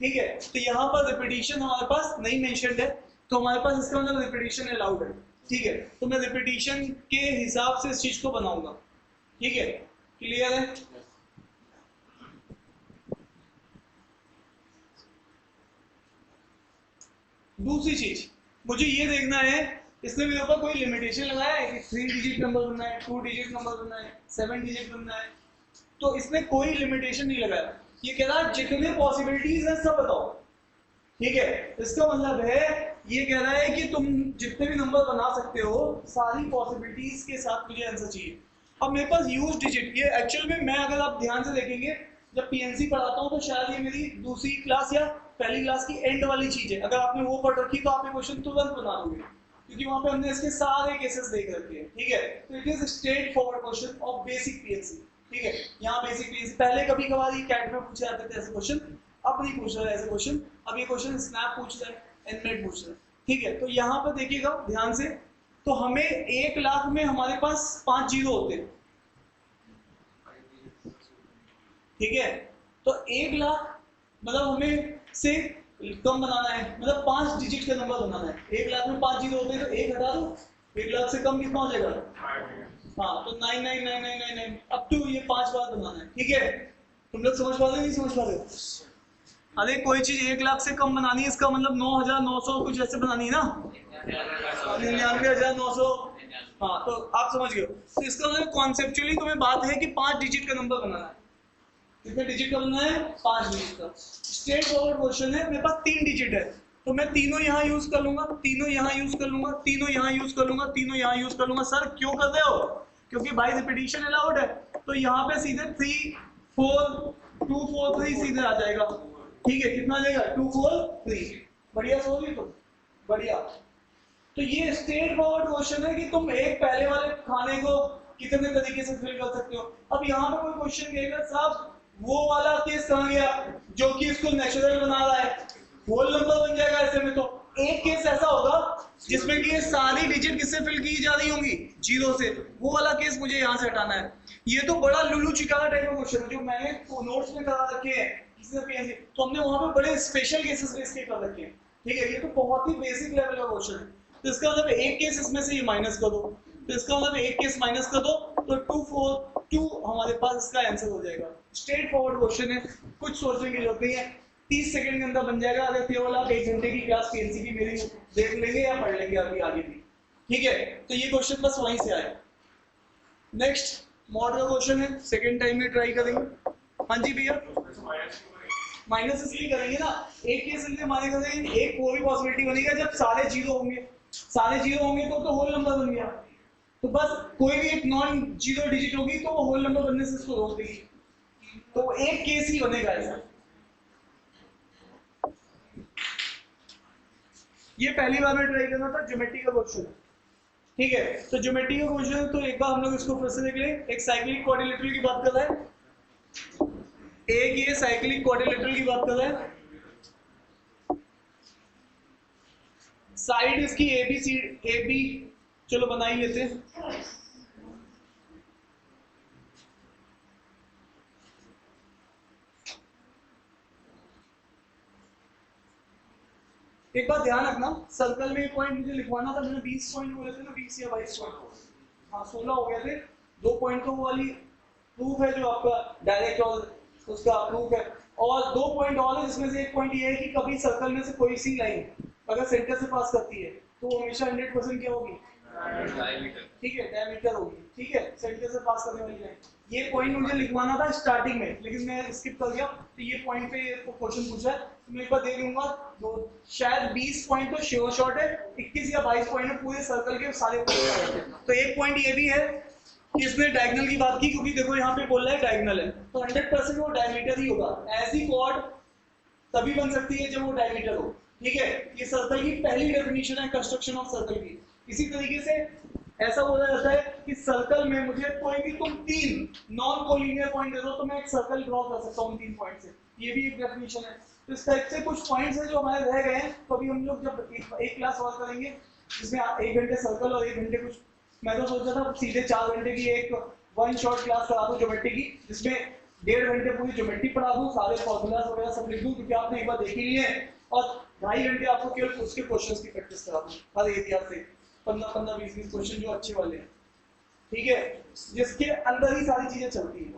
ठीक है। तो यहाँ पर रिपीटिशन हमारे पास नहीं मेंशन्ड है, तो हमारे पास इसका मतलब रिपीटिशन अलाउड है, ठीक है। तो मैं रिपीटिशन के हिसाब से इस चीज को बनाऊंगा, ठीक है, क्लियर है। दूसरी चीज मुझे ये देखना है, इसने मेरे ऊपर कोई लिमिटेशन लगाया है कि 3 डिजिट नंबर बनना है, 2 डिजिट नंबर बनना है, 7 डिजिट बनना है, तो इसने कोई लिमिटेशन नहीं लगाया। ये कह रहा है जितने पॉसिबिलिटीज है सब बताओ, ठीक है। इसका मतलब है ये कह रहा है कि तुम जितने भी नंबर बना सकते हो सारी पॉसिबिलिटीज के साथ मुझे आंसर चाहिए। अब मेरे पास यूज डिजिट, ये एक्चुअल में मैं अगर आप ध्यान से देखेंगे जब पीएनसी पढ़ाता हूँ तो शायद ये मेरी दूसरी क्लास या पहली क्लास की एंड वाली चीज है। अगर आपने वो पढ़ रखी तो आप ये क्वेश्चन तुरंत बना लोगे, क्योंकि वहां पे हमने इसके सारे केसेस देख रखे हैं, ठीक है। तो it is straight forward question of basic PNC, ठीक है। यहाँ बेसिक पीएनसी पहले कभी कभार ये कैट में पूछे जाते थे ऐसे क्वेश्चन, अब नहीं पूछ रहा है ऐसे क्वेश्चन। अब ये क्वेश्चन स्नैप पूछ रहा है, एनमेट पूछ रहा है, ठीक है। तो यहाँ पर देखिएगा ध्यान से, तो हमें 1 लाख में हमारे पास 5 जीरो होते हैं, ठीक है। तो 1 लाख मतलब हमें से कम बनाना है, मतलब 5 डिजिट का नंबर बनाना है। 1 लाख में 5 जीरो होते हैं तो 1 हटा दो, 1 लाख से कम कितना हो जाएगा? हाँ, तो 99999 अप टू ये 5 बार बनाना है, ठीक है। तुम लोग समझ पा रहे हो नहीं समझ पा रहे हो? अरे कोई चीज 1 लाख से कम बनानी है, इसका मतलब 9900 कुछ ऐसे बनानी है ना, 99,900, हाँ, तो आप समझ गए। तो इसका मतलब कॉन्सेप्चुअली तुम्हें बात है कि 5 डिजिट का नंबर बनाना है। कितने डिजिट का बनना है? 5 डिजिट का। स्ट्रेट फॉरवर्ड क्वेश्चन है, मेरे पास 3 डिजिट है, तो मैं तीनों यहाँ यूज कर लूंगा, तीनों यहाँ यूज कर लूंगा, तीनों यहाँ यूज कर लूंगा, तीनों यहाँ यूज कर लूंगा। सर क्यों कर रहे हो? क्योंकि भाई रिपीटिशन अलाउड है, तो यहाँ पे सीधे 3 4 2 4 3 सीधे आ जाएगा, ठीक है। कितना आ जाएगा? 2 4 3। बढ़िया सोच तो बढ़िया। तो ये स्ट्रेट फॉरवर्ड क्वेश्चन है कि तुम एक पहले वाले खाने को कितने तरीके से फिल कर सकते हो। अब यहाँ पे कोई क्वेश्चन कहेगा साहब वो वाला केस कहाँ गया जो कि इसको नेचुरल बना रहा है, होल नंबर बन जाएगा ऐसे में। तो एक केस ऐसा होगा जिसमें कि ये सारी डिजिट किससे फिल की जा रही होंगी? जीरो से, वो वाला केस मुझे यहाँ से हटाना है। ये तो बड़ा लुलू चिकारा टाइप का क्वेश्चन है जो मैंने नोट्स में करा रखे हैं, तो हमने वहां पे बड़े स्पेशल केसेस में इसके कर रखे हैं, ठीक है। ये तो बहुत ही बेसिक लेवल का क्वेश्चन है। तो इसका मतलब एक केस इसमें से ये माइनस कर दो, तो इसका मतलब एक केस माइनस कर दो तो 2 4 2 हमारे पास इसका आंसर हो जाएगा। स्ट्रेट फॉरवर्ड क्वेश्चन है, कुछ सोचने की जरूरत नहीं है, 30 सेकंड के अंदर बन जाएगा। अगर केवल आप 1 घंटे की क्लास पीएनसी की मेरी देख लेंगे या पढ़ लेंगे अभी आगे भी, ठीक है। तो ये क्वेश्चन बस वहीं से आया। नेक्स्ट मॉडल क्वेश्चन है, सेकंड टाइम में ट्राई करेंगे। हाँ जी भैया, माइनस इसलिए करेंगे ना, एक केस इसलिए माने करेंगे, एक वो भी पॉसिबिलिटी बनेगा जब सारे जीरो होंगे, सारे जीरो होंगे तो होल नंबर बन गया। तो बस कोई भी एक नॉन जीरो डिजिट होगी तो वो होल नंबर बनने से इसको रोक देगी, तो एक केस ही बनेगा ऐसा। ये पहली बार में ट्राई करना था, ज्योमेट्री का क्वेश्चन है, ठीक है। तो ज्योमेट्री का क्वेश्चन है, तो एक बार हम लोग इसको फिर से देख ले। एक साइक्लिक क्वाड्रिलेटरल की बात कर रहा है, एक ये साइक्लिक क्वाड्रिलेटरल की बात कर रहा है। साइड इसकी A B C, A B चलो बना ही लेते हैं। एक बात ध्यान रखना, सर्कल में पॉइंट मुझे लिखवाना था, मैंने 20 पॉइंट बोले थे ना, 20 या 22 पॉइंट, हाँ 16 हो गए थे। 2 पॉइंट तो वो वाली प्रूफ है जो आपका डायरेक्ट और उसका प्रूफ है, और 2 पॉइंट और है जिसमें से एक पॉइंट ये है कि कभी सर्कल में से कोई सी लाइन अगर सेंटर से पास करती है तो वो हमेशा 100% क्या होगी, ठीक है, डायमीटर होगी, ठीक है, सेंटर से पास करने वाली लाइन। ये पॉइंट मुझे लिखवाना था स्टार्टिंग में, लेकिन मैं स्किप कर गया, तो ये पॉइंट पे क्वेश्चन पूछा है, तो मैं एक बार दे दूंगा। तो शायद 20 पॉइंट तो श्योर शॉट है, 21 या 22 पॉइंट में पूरे सर्कल के सारे पॉइंट। तो एक पॉइंट ये भी है कि इसने डायगोनल की बात की, क्योंकि देखो यहाँ पे बोल रहा है डायगोनल है, तो 100% वो डायमीटर ही होगा। ऐसी कॉर्ड तभी बन सकती है जब वो डायमीटर हो, ठीक है। ये सर्कल की पहली डेफिनेशन है कंस्ट्रक्शन ऑफ सर्कल की। इसी तरीके से ऐसा बोला जाता है कि सर्कल में मुझे कोई भी तुम 3 नॉन कोलिनियर पॉइंट दे दो तो मैं एक सर्कल ड्रॉ कर सकता हूँ 3 पॉइंट से, ये भी एक डेफिनेशन है। तो इस टाइप से कुछ पॉइंट्स हैं जो हमारे रह गए हैं, तो अभी हम लोग जब एक क्लास और करेंगे जिसमें 1 घंटे सर्कल और 1 घंटे कुछ, मैं तो सोच रहा था सीधे 4 घंटे की एक 1 शॉर्ट क्लास करा दूं ज्योमेट्री की, जिसमें 1.5 घंटे पूरी ज्योमेट्री पढ़ा दूं, सारे फॉर्मूलाज वगैरह सब लिख दूं, क्योंकि आपने एक बार देख ही लिए हैं, और 2.5 घंटे आपको केवल उसके क्वेश्चंस की प्रैक्टिस करा दूं हर एरिया से 15-15, 20-20 क्वेश्चन जो अच्छे वाले हैं, ठीक है, जिसके अंदर ही सारी चीजें चलती हैं।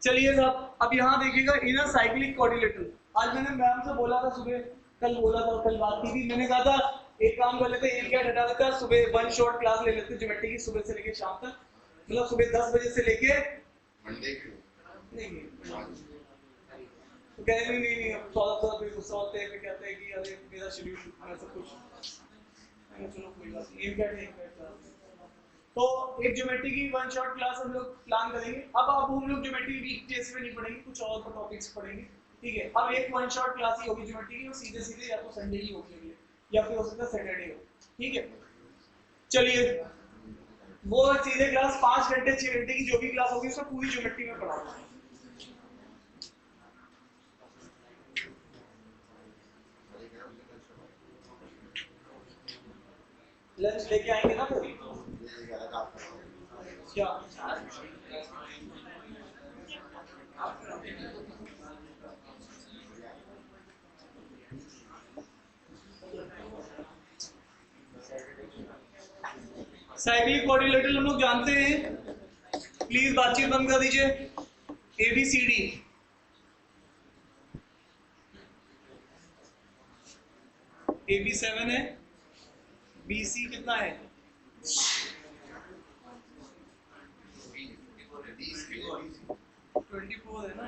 चलिए साहब, अब यहाँ देखिएगा इनर साइक्लिक कोऑर्डिनेटर। आज मैंने मैम से बोला था सुबह, कल बोला था, कल बात की थी, मैंने कहा था एक काम कर लेते, एक कैट हटा देता, सुबह 1 शॉर्ट क्लास ले लेते ज्योमेट्री की, सुबह से लेके शाम तक, मतलब सुबह 10 बजे से लेके मंडे नहीं, तो कह रहे नहीं अब थोड़ा फिर गुस्सा होते हैं, फिर कहते हैं कि अरे मेरा शेड्यूल ऐसा कुछ, चलो कोई बात नहीं, एक कैट तो एक ज्योमेट्री की 1 शॉर्ट क्लास हम लोग प्लान करेंगे। अब हम लोग ज्योमेट्री वीक डेज पे नहीं पढ़ेंगे, कुछ और टॉपिक्स पढ़ेंगे, ठीक है। अब एक 1 शॉर्ट क्लास ही होगी ज्योमेट्री की, वो सीधे सीधे या तो संडे ही होगी या फिर हो सकता है सैटरडे हो, ठीक है। चलिए, वो सीधे क्लास 5 घंटे 6 घंटे की जो भी क्लास होगी उसमें पूरी ज्योमेट्री में पढ़ाऊंगा। लंच लेके आएंगे ना फिर क्या? साइक्लिक कोऑर्डिनेटर हम लोग जानते हैं, प्लीज बातचीत बंद कर दीजिए। ABCD AB 7 है, BC कितना है? 24 है ना?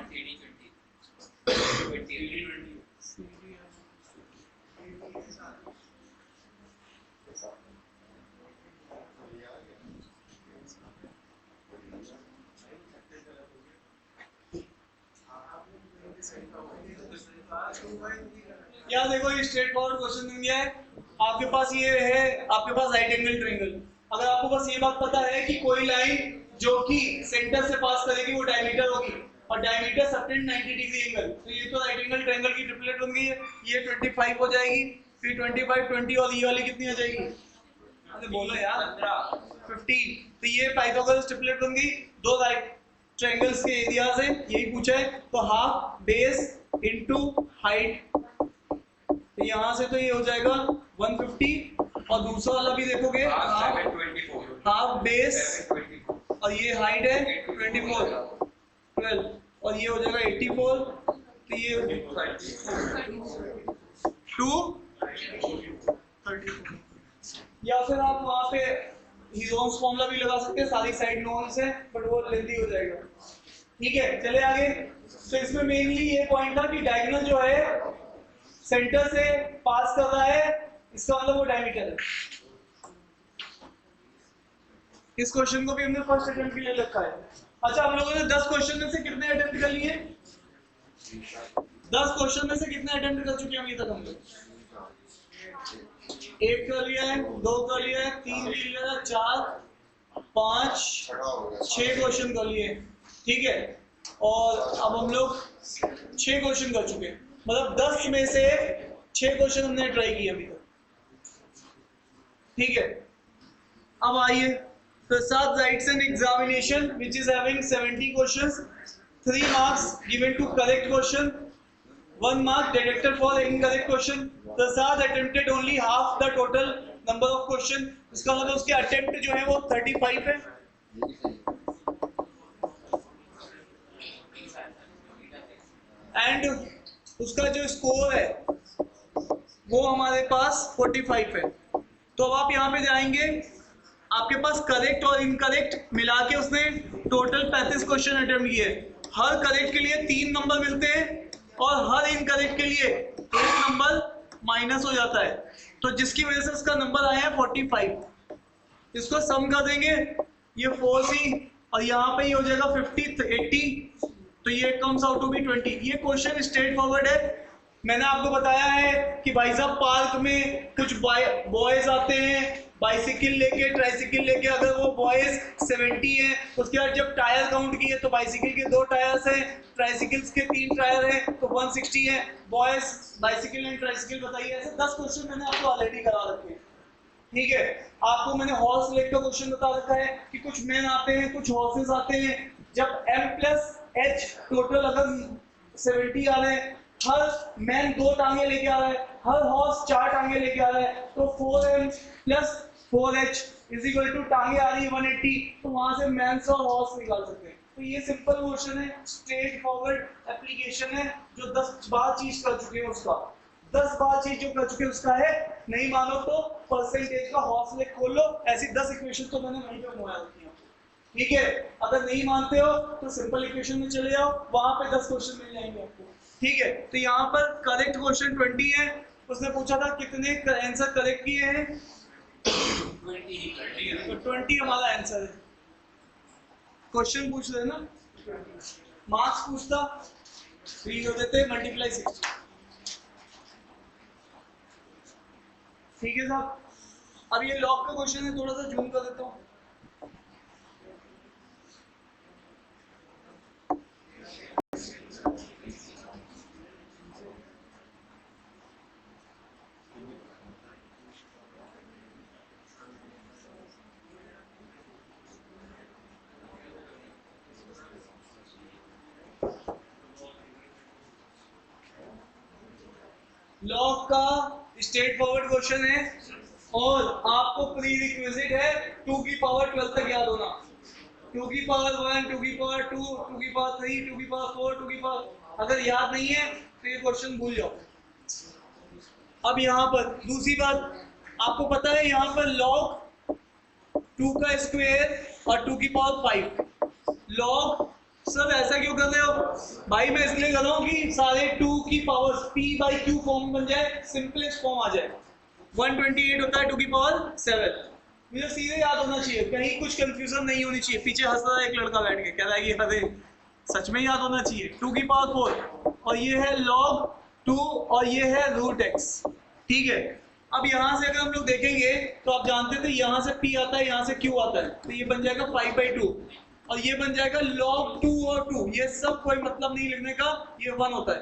यार देखो, ये स्ट्रेट फॉरवर्ड क्वेश्चन दिया है आपके पास, ये है आपके पास राइट एंगल ट्रायंगल। अगर आपको बस ये बात पता है कि कोई लाइन जो कि सेंटर से पास करेगी वो डायमीटर होगी, और डायमीटर सबटेंड 90 डिग्री एंगल, तो ये तो राइट एंगल ट्रायंगल की ट्रिपलेट बन गई है। ये 25 हो जाएगी, फिर 25, 20 और ये वाली कितनी आ जाएगी? अरे बोलो यार, 15। तो ये पाइथागोरस ट्रिपलेट बन गई। 2 राइट ट्रायंगल्स के एरियाज है, यही पूछा है। तो हाफ बेस इनटू हाइट, तो यहाँ से तो ये हो जाएगा 150, और दूसरा वाला भी देखोगे हाफ बेस, और ये हाइट है 24, 12, और ये हो जाएगा 84, तो ये 234। या फिर आप वहाँ पे हीरोन्स फॉर्मूला भी लगा सकते हैं, सारी साइड नोन्स है, बट वो लेंथी हो जाएगा, ठीक है। चले आगे। तो इसमें मेनली ये पॉइंट था कि डायगोनल जो है सेंटर से पास कर रहा है, इसका मतलब वो डायमीटर है। इस क्वेश्चन को भी हमने फर्स्ट अटेम्प्ट के लिए रखा है। अच्छा, हम लोगों ने 10 क्वेश्चन में से कितने अटेम्प्ट कर लिए? 10 क्वेश्चन में से कितने अटेम्प्ट कर चुके हैं अभी तक हम लोग? एक कर लिया है, 2 कर लिया है, 3 कर लिया है, 4 5 6 क्वेश्चन कर लिए, ठीक है। और अब हम लोग 6 क्वेश्चन कर चुके, मतलब 10 में से 6 क्वेश्चन हमने ट्राई किए अभी तक, ठीक है। अब आइए, Prasad writes an examination which is having 70 questions, 3 marks given to correct question, 1 mark deducted for incorrect question. Prasad attempted only half the total number of question. इसका मतलब उसके attempt जो है वो 35 है, and उसका जो स्कोर है वो हमारे पास 45 है। तो अब आप यहाँ पे जाएंगे, आपके पास करेक्ट और इनकरेक्ट मिला के उसने टोटल 35 क्वेश्चन अटेम्प्ट किए। हर करेक्ट के लिए 3 नंबर मिलते हैं और हर इनकरेक्ट के लिए 1 नंबर माइनस हो जाता है, तो जिसकी वजह से उसका नंबर आया है 45। इसको सम कर देंगे, ये 4C और यहाँ पे ये हो जाएगा 50 80, तो ये कम्स आउट टू बी 20। ये क्वेश्चन स्ट्रेट फॉरवर्ड है। मैंने आपको बताया है कि भाई साहब पार्क में कुछ बॉयज आते हैं बाइसिकल लेके, ट्राइसिकल लेके, अगर वो बॉयज 70 हैं, उसके बाद जब टायर काउंट किए तो बाइसिकल के 2 टायर्स हैं, ट्राइसिकल्स के 3 टायर हैं, तो 160 है। बॉयज बाइसिकल एंड ट्राइसिकल बताइए। ऐसे 10 क्वेश्चन मैंने आपको ऑलरेडी करा रखे हैं, ठीक है। आपको मैंने हॉर्स लेग का क्वेश्चन बता रखा है कि कुछ मैन आते हैं, कुछ हॉर्सेस आते हैं। जब M+H टोटल अगर 70 आ रहे हैं, हर मैन 2 टांगे लेके आ रहा है, हर हॉर्स 4 टांगे लेके आ रहा है, तो 4M + 4H = टांगे आ रही है 180, तो वहां से मैन्स और हॉर्स निकाल सकते हैं। तो ये सिंपल क्वेश्चन है, स्ट्रेट फॉरवर्ड एप्लीकेशन है, जो 10 बार चीज कर चुके हैं उसका, 10 बार चीज जो कर चुके हैं उसका है। नहीं मानो तो परसेंटेज का हॉर्स लेग खोल लो, ऐसी 10 इक्वेशन तो मैंने वहीं पे बनवा रखी है, ठीक है। अगर नहीं मानते हो तो सिंपल इक्वेशन में चले जाओ, वहां पे 10 क्वेश्चन मिल जाएंगे आपको, ठीक है। तो यहाँ पर करेक्ट क्वेश्चन 20 है। उसने पूछा था कितने आंसर करेक्ट किए हैं, 20, तो 20 हमारा आंसर है। क्वेश्चन पूछ रहे ना, मार्क्स पूछता 3 हो देते, मल्टीप्लाई 60, ठीक है साहब। अब ये लॉग का क्वेश्चन है, थोड़ा सा जूम कर देता हूँ। लॉग का स्ट्रेट फॉरवर्ड क्वेश्चन है और आपको प्री रिक्विजिट है 2 की पावर 12 तक याद होना। 2 की पावर 1, 2 की पावर 2, 2 की पावर 3, 2 की पावर 4, 2 की पावर, अगर याद नहीं है तो ये क्वेश्चन भूल जाओ। अब यहाँ पर दूसरी बात आपको पता है, यहाँ पर log 2 का स्क्वायर और 2 की पावर 5 log, सर ऐसा क्यों कर रहे हो भाई? मैं इसलिए कर रहा हूँ कि सारे 2 की पावर्स p/q फॉर्म बन जाए, सिंपलेस्ट फॉर्म आ जाए। 128 होता है 2 की पावर 7, मुझे सीधे याद होना चाहिए, कहीं कुछ कंफ्यूजन नहीं होनी चाहिए। पीछे हंस रहा है एक लड़का बैठ के, कह रहा है कि अरे सच में याद होना चाहिए। 2 की पावर 4 और ये है log 2 और ये है √x, ठीक है। अब यहाँ से अगर हम लोग देखेंगे तो आप जानते थे यहाँ से p आता है, यहाँ से q आता है, तो ये बन जाएगा 5/2 और ये बन जाएगा log 2 और 2। ये सब कोई मतलब नहीं लिखने का, ये 1 होता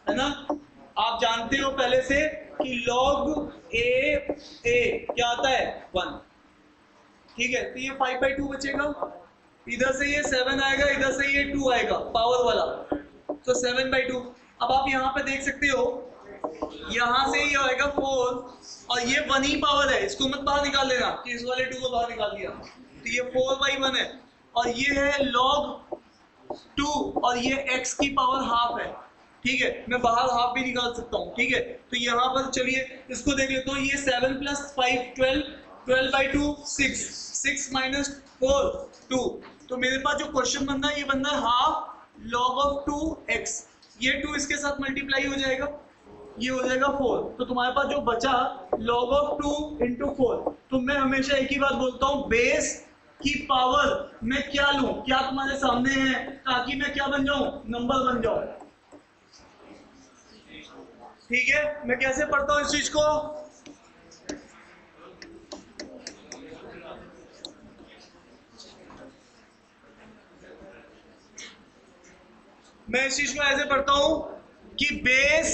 है ना। आप जानते हो पहले से कि log a क्या आता है 1, ठीक है। तो ये 5/2 बचेगा, इधर से ये 7 आएगा, इधर से ये 2 आएगा पावर वाला, तो 7/2। अब आप यहाँ पे देख सकते हो, यहाँ से ये आएगा 4 और ये 1 ही पावर है, इसको मत बाहर निकाल देना कि इस वाले 2 को बाहर निकाल दिया, तो ये 4/1 है। और ये है log 2 और ये x की पावर हाफ है, ठीक है। मैं बाहर हाफ भी निकाल सकता हूँ, ठीक है। तो यहाँ पर चलिए इसको देख लेता हूँ, ये 7 + 5 12, 12/2 6, 6 - 4 2। तो मेरे पास जो क्वेश्चन बन रहा है ये बन रहा है हाफ log 2x, ये 2 इसके साथ मल्टीप्लाई हो जाएगा, ये हो जाएगा 4। तो तुम्हारे पास जो बचा log 2 × 4। तो मैं हमेशा एक ही बात बोलता हूँ, बेस की पावर मैं क्या लूं, क्या तुम्हारे सामने है, ताकि मैं क्या बन जाऊं, नंबर बन जाऊं, ठीक है। मैं कैसे पढ़ता हूं इस चीज को, मैं इस चीज को ऐसे पढ़ता हूं कि बेस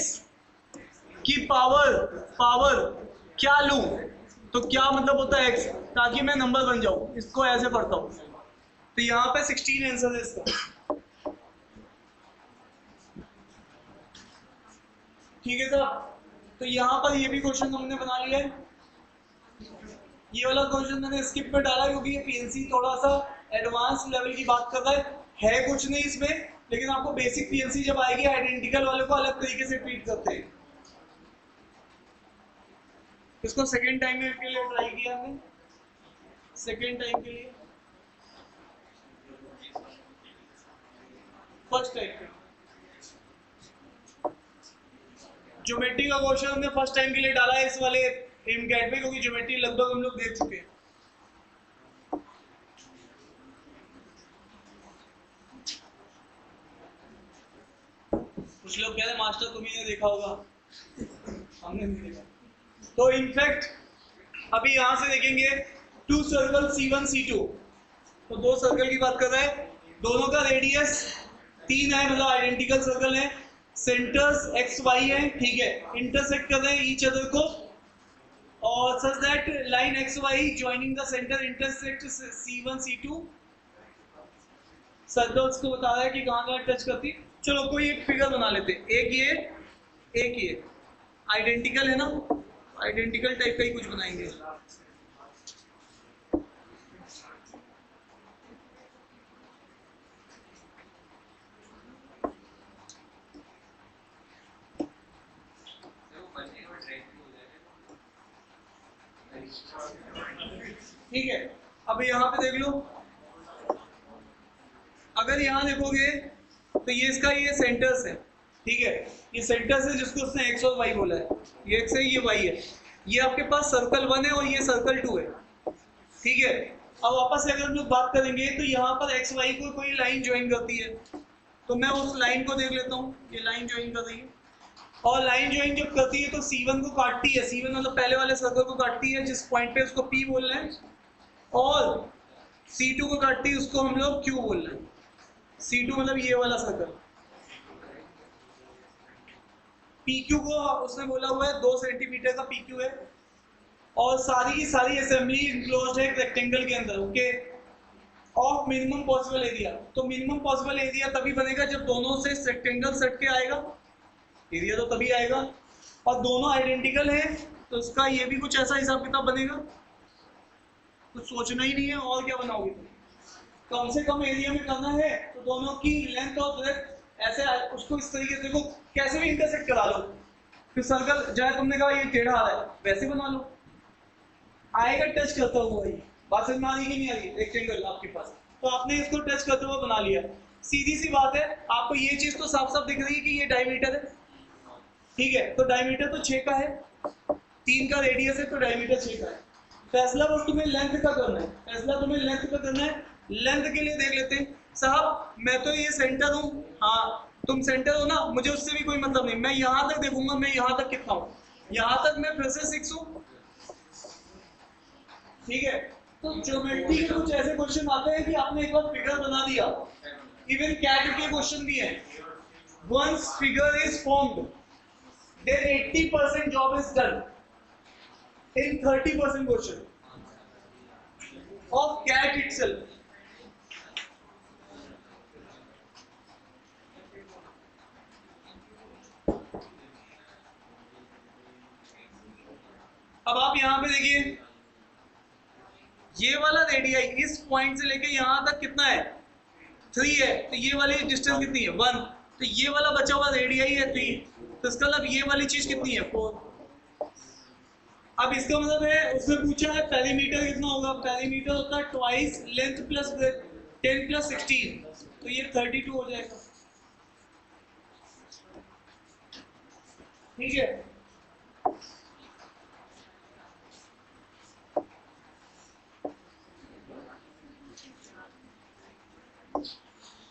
की पावर क्या लूं, तो क्या मतलब होता है x, ताकि मैं नंबर बन जाऊं, इसको ऐसे पढ़ता हूं। तो यहाँ पे 16 आंसर है इसका। ठीक है साहब, तो यहाँ पर ये भी क्वेश्चन हमने बना लिया है। ये वाला क्वेश्चन मैंने स्किप में डाला क्योंकि ये पीएनसी थोड़ा सा एडवांस लेवल की बात कर रहा है कुछ नहीं इसमें, लेकिन आपको बेसिक पीएनसी जब आएगी आइडेंटिकल वाले को अलग तरीके से ट्रीट करते हैं। इसको सेकेंड टाइम के लिए ट्राई किया हमने, सेकेंड टाइम के लिए, फर्स्ट टाइम ज्योमेट्री का क्वेश्चन हमने फर्स्ट टाइम के लिए डाला है इस वाले एम कैट में, क्योंकि ज्योमेट्री लगभग हम लोग देख चुके हैं। कुछ लोग कह रहे मास्टर तुम्ही ने देखा होगा, हमने नहीं देखा। तो इनफैक्ट अभी यहां से देखेंगे 2 सर्कल C1 C2, तो 2 सर्कल की बात कर रहा है, दोनों का रेडियस 3 है, मतलब आइडेंटिकल सर्कल है, सेंटर्स x y है, ठीक है, इंटरसेक्ट कर रहे हैं ईच अदर को, और such that line X Y joining the centre intersect C1 C2 circles को बता रहा है कि कहाँ टच करती। चलो कोई एक फिगर बना लेते, एक ये आइडेंटिकल है ना, आइडेंटिकल टाइप का ही कुछ बनाएंगे। ठीक है, अब यहाँ पे देख लो, अगर यहाँ देखोगे तो ये इसका ये सेंटर्स है, ठीक है, ये सेंटर्स है जिसको उसने एक्स और वाई बोला है, ये एक्स है ये वाई है, ये आपके पास सर्कल 1 है और ये सर्कल 2 है, ठीक है। अब वापस से अगर हम लोग बात करेंगे तो यहाँ पर एक्स वाई को कोई लाइन ज्वाइन करती है, तो मैं उस लाइन को देख लेता हूँ, ये लाइन ज्वाइन कर रही है, और लाइन ज्वाइन जब करती है तो C1 को काटती है, C1 मतलब पहले वाले सर्कल को काटती है जिस पॉइंट पे उसको P बोल रहे हैं, और C2 को काटती है, उसको हम लोग Q बोल रहे हैं। C2 मतलब ये वाला सर्कल, PQ को उसने बोला हुआ है 2 सेंटीमीटर का PQ है, और सारी की सारी असेंबली इनक्लोज्ड है एक रेक्टेंगल के अंदर, okay, of minimum possible area. तो मिनिमम पॉसिबल एरिया तभी बनेगा जब दोनों से रेक्टेंगल सट के आएगा, एरिया तो तभी आएगा, और दोनों आइडेंटिकल है तो इसका ये भी कुछ ऐसा हिसाब किताब बनेगा, कुछ सोचना ही नहीं है, और क्या बनाओगे, कम से कम एरिया में करना है तो दोनों की लेंथ और ब्रेड्थ ऐसे उसको इस तरीके से देखो, कैसे भी इंटरसेक्ट करा लो, फिर सर्कल जहाँ तुमने कहा ये टेढ़ा आ रहा है वैसे बना लो, आएगा टच करता हुआ ही। बात समझ में आ रही कि नहीं आ रही, रेक्टेंगल आपके पास, तो आपने इसको टच करते हुआ बना लिया, सीधी सी बात है, आपको ये चीज तो साफ साफ दिख रही है कि ये डायमीटर है, ठीक है, तो डायमीटर तो 6 का है, 3 का रेडियस है, तो डायमीटर 6 का है। फैसला बस तुम्हें लेंथ का करना है, फैसला तुम्हें लेंथ का करना है। लेंथ के लिए देख लेते हैं, साहब मैं तो ये सेंटर हूँ, हाँ तुम सेंटर हो ना, मुझे उससे भी कोई मतलब नहीं, मैं यहाँ तक देखूंगा, मैं यहाँ तक कितना हूँ, यहाँ तक मैं फिर से 6 हूँ, ठीक है। तो ज्योमेट्री के कुछ ऐसे क्वेश्चन आते हैं कि आपने एक बार फिगर बना दिया, इवन कैट के क्वेश्चन भी है, once figure is formed then 80% job is done in 30% question of CAT itself. अब आप यहां पे देखिए, ये वाला रेडियस इस पॉइंट से लेके यहां तक कितना है, 3 है, तो ये वाली डिस्टेंस कितनी है, 1, तो ये वाला बचा हुआ रेडियस है 3, तो इसका मतलब ये वाली चीज कितनी है, 4। अब इसका मतलब है उसने पूछा है पेरीमीटर कितना होगा, पेरीमीटर होता है ट्वाइस लेंथ प्लस 10 प्लस 16, तो ये 32 हो जाएगा, ठीक है।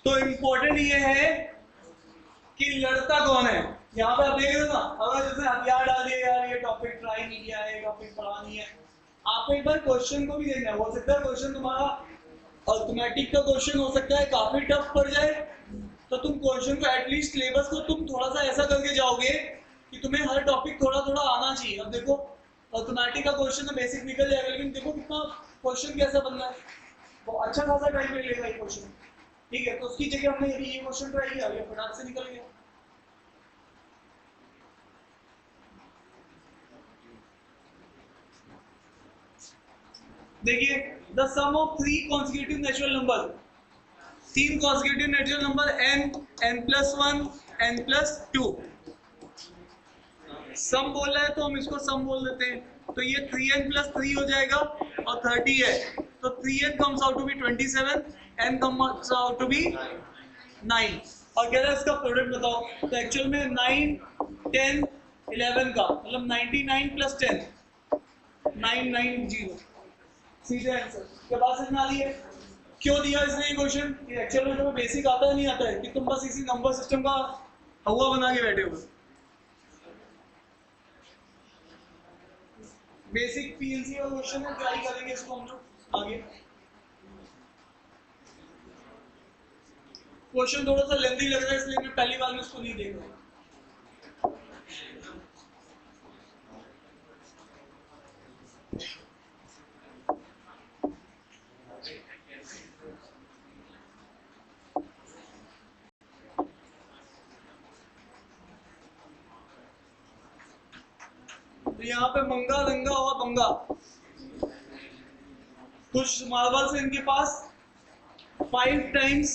तो इंपॉर्टेंट ये है कि लड़ता कौन है, यहाँ पे आप देख रहे हो ना, अगर जैसे हथियार डाल दिए यार ये टॉपिक ट्राई नहीं किया है, टॉपिक पढ़ा नहीं है, आपको एक बार क्वेश्चन को भी देखना है, हो सकता है क्वेश्चन तुम्हारा अर्थमेटिक का क्वेश्चन हो सकता है काफी टफ पड़ जाए, तो तुम क्वेश्चन को एटलीस्ट सिलेबस को तुम थोड़ा सा ऐसा करके जाओगे कि तुम्हें हर टॉपिक थोड़ा थोड़ा आना चाहिए। अब देखो अर्थमेटिक का क्वेश्चन है, बेसिक निकल जाएगा, लेकिन देखो कितना क्वेश्चन कैसा बनना है, वो अच्छा खासा टाइम ले लेगा ये क्वेश्चन। ठीक है, तो उसकी जगह हमने अभी ये क्वेश्चन ट्राई किया, ये फटाक से निकल गया। देखिए the sum of 3 consecutive natural number, 3 consecutive natural number n, n+1, n+2। Sum बोल रहा है तो हम इसको सम बोल देते हैं। तो ये 3n+3 हो जाएगा और 30 है, तो 3n comes out to be 27, n comes out to be 9। और कह रहा है इसका प्रोडक्ट बताओ, तो एक्चुअल में 9, 10, 11 का मतलब 99 + 10 990। सीधे आंसर क्या बात समझ में आ रही है? क्यों दिया इसने ये क्वेश्चन? एक्चुअल में तुम्हें बेसिक आता है नहीं आता है कि तुम बस इसी नंबर सिस्टम का हवा बना के बैठे हो। बेसिक पीएनसी का क्वेश्चन है, ट्राई करेंगे इसको हम लोग आगे। क्वेश्चन थोड़ा सा लेंथी लग रहा है इसलिए मैं पहली बार में इसको नहीं देख रहा। तो यहाँ पे मंगा, रंगा और बंगा, कुछ मार्बल्स है इनके पास। 5 times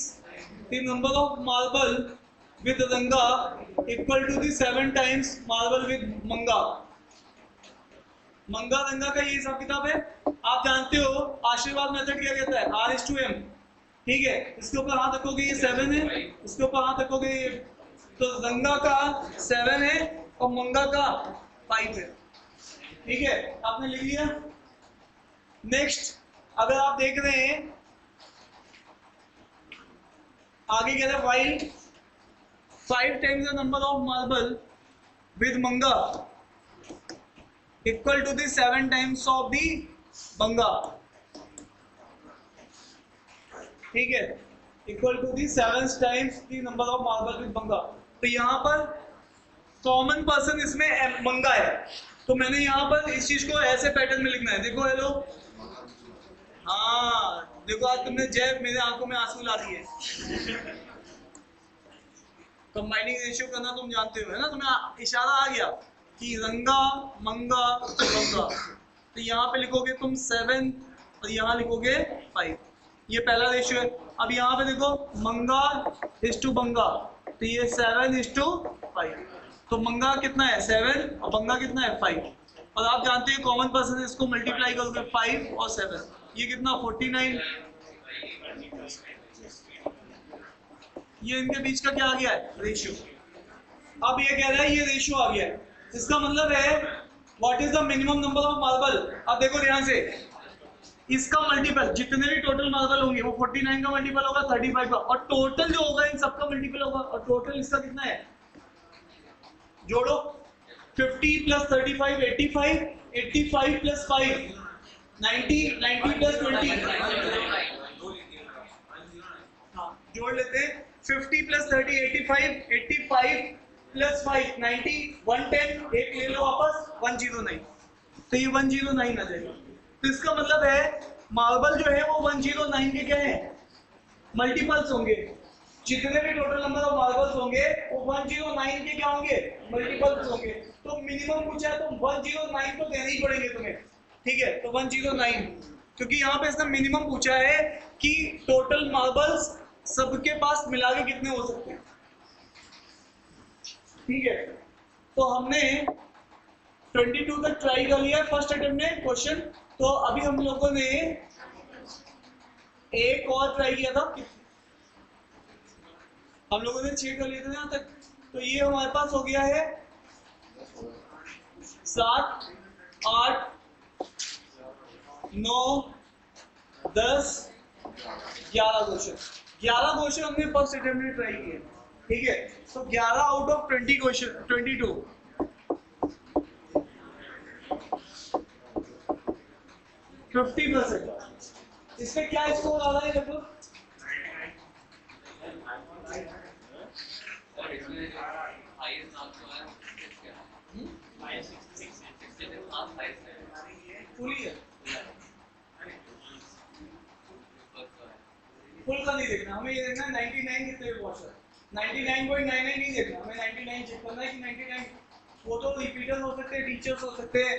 the number of marble with ranga equal to the 7 times marble with manga। मंगा रंगा का ये हिसाब किताब है। आप जानते हो आशीर्वाद मेथड क्या कहता है, R/M। ठीक है, इसके ऊपर हाथ रखोगे ये 7 है, इसके ऊपर हाथ रखोगे ये, तो रंगा का 7 है और मंगा का 5 है। ठीक है, आपने लिख लिया। नेक्स्ट अगर आप देख रहे हैं आगे कह रहा है while 5 times the number of marble with manga equal to the 7 times of the banga। ठीक है, equal to the 7 times the number of marble with banga। तो यहाँ पर कॉमन पर्सन इसमें मंगा है, तो मैंने यहाँ पर इस चीज को ऐसे पैटर्न में लिखना है। देखो हेलो, हाँ देखो आज तुमने जय मेरे आंखों में आंसू ला दिए। कंबाइनिंग रेशियो करना तुम जानते हो है ना, तुम्हें इशारा आ गया कि रंगा मंगा बंगा। तो यहाँ पे लिखोगे तुम 7 और यहाँ लिखोगे 5, ये पहला रेशियो है। अब यहाँ पे देखो मंगा इज टू बंगा, तो ये 7:5। तो मंगा कितना है 7 और बंगा कितना है 5। और आप जानते हो कॉमन पर्सन है, इसको मल्टीप्लाई करोगे 5 और 7, ये कितना 49। ये इनके बीच का क्या आ गया है रेशियो। अब ये कह रहा है ये रेशियो आ गया है, इसका मतलब है what is the minimum number of marble. अब देखो ध्यान से, इसका मल्टीपल जितने भी टोटल मार्बल होंगे वो 49 का मल्टीपल होगा 35 का, और टोटल जो होगा इन सबका मल्टीपल होगा। और टोटल इसका कितना है, जोड़ो 50 + 35 85, 85 + 5 90, 90 + 20। हाँ जोड़ लेते हैं, 50 + 30 85, 85 + 5 90, 110, एक ले लो वापस 109। तो ये 109 आ जाएगा। तो इसका मतलब है मार्बल जो है वो 109 के क्या है मल्टीपल्स होंगे। जितने भी टोटल नंबर ऑफ मार्बल्स होंगे वो 109 के क्या होंगे मल्टीपल्स होंगे। तो मिनिमम पूछा है तो 109 तो देने ही पड़ेंगे तुम्हें। ठीक है, तो 109, क्योंकि यहाँ पे इसने मिनिमम पूछा है कि टोटल मार्बल्स सबके पास मिला के कितने हो सकते हैं। ठीक है, तो हमने 22 तक ट्राई कर लिया फर्स्ट अटेम्प्ट में क्वेश्चन। तो अभी हम लोगों ने एक और ट्राई किया था, हम लोगों ने 6 कर लिए थे यहाँ तक। तो ये हमारे पास हो गया है 7, 8, 9, 10, 11 क्वेश्चन। 11 क्वेश्चन हमने फर्स्ट अटेम्प्ट में ट्राई किए। ठीक है, तो 11 आउट ऑफ 20 क्वेश्चन 22, 50%। इसमें क्या स्कोर आ रहा है देखो, इसमें जो हाईएस्ट मार्क्स जो है किसके हैं? हाईएस्ट 66 मार्क्स हाईएस्ट है। फुल ही है, फर्स्ट फुल का नहीं देखना हमें, ये देखना 99 कितने पे पहुंचा है। 99.99 नहीं देखना हमें, 99 चेक करना है कि 99 वो तो रिपीटर्स हो सकते हैं, टीचर्स हो सकते हैं,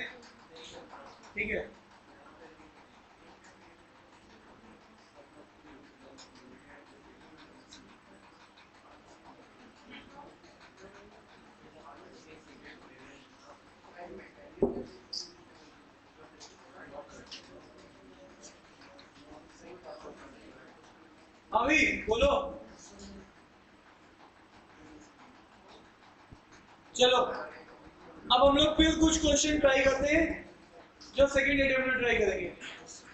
ठीक है। अभी बोलो, चलो अब हम लोग फिर कुछ क्वेश्चन ट्राई करते हैं जो सेकंड अटेम्प्ट में ट्राई करेंगे,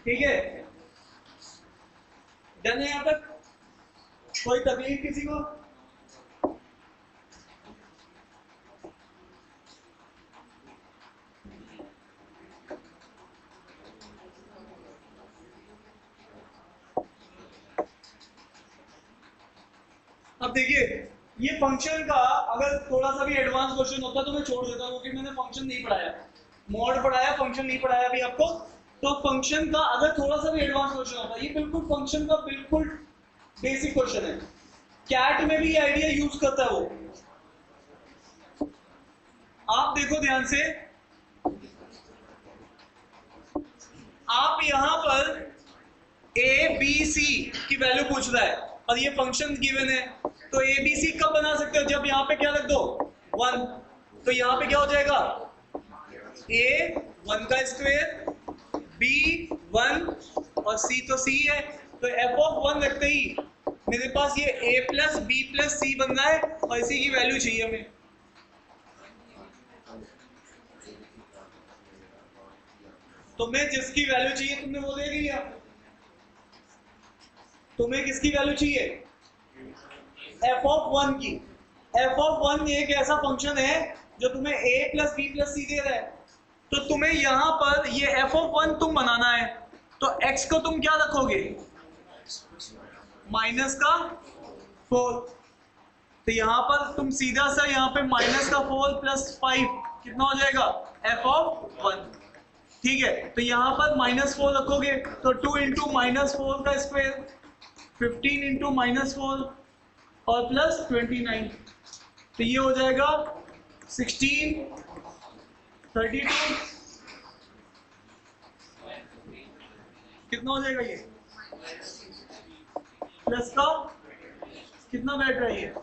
ठीक है। डन है यहाँ तक? कोई तकलीफ किसी को? अब देखिए ये फंक्शन का अगर थोड़ा सा भी एडवांस क्वेश्चन होता तो मैं छोड़ देता हूँ क्योंकि मैंने फंक्शन नहीं पढ़ाया, मॉड पढ़ाया, फंक्शन नहीं पढ़ाया अभी आपको। तो फंक्शन का अगर थोड़ा सा भी एडवांस क्वेश्चन होता, ये बिल्कुल फंक्शन का बिल्कुल बेसिक क्वेश्चन है। कैट में भी ये आइडिया यूज करता है वो। आप देखो ध्यान से, आप यहां पर ए बी सी की वैल्यू पूछ रहा है और ये फंक्शन गिवन है, तो ए बी सी कब बना सकते हो? जब यहाँ पे क्या रख दो 1, तो यहाँ पे क्या हो जाएगा ए 1 का स्क्वायर, बी 1 और सी तो सी है, तो एफ ऑफ 1 रखते ही मेरे पास ये ए प्लस बी प्लस सी बन रहा है और इसी की वैल्यू चाहिए हमें। तो मैं जिसकी वैल्यू चाहिए तुमने वो दे दिया। तुम्हें किसकी वैल्यू चाहिए? एफ ऑफ 1 की। एफ ऑफ 1 एक ऐसा फंक्शन है जो तुम्हें a प्लस बी प्लस सी दे रहा है, तो तुम्हें यहां पर ये एफ ऑफ 1 तुम बनाना है, तो x को तुम क्या रखोगे? माइनस का 4। तो यहां पर तुम सीधा सा यहाँ पे माइनस का 4 प्लस 5 कितना हो जाएगा? एफ ऑफ 1, ठीक है। तो यहाँ पर -4 रखोगे तो 2 इंटू -4 का स्क्वायर, 15 इंटू -4 और प्लस 29, तो ये हो जाएगा 16, 32, कितना हो जाएगा ये? प्लस का कितना बैठ रहा है ये?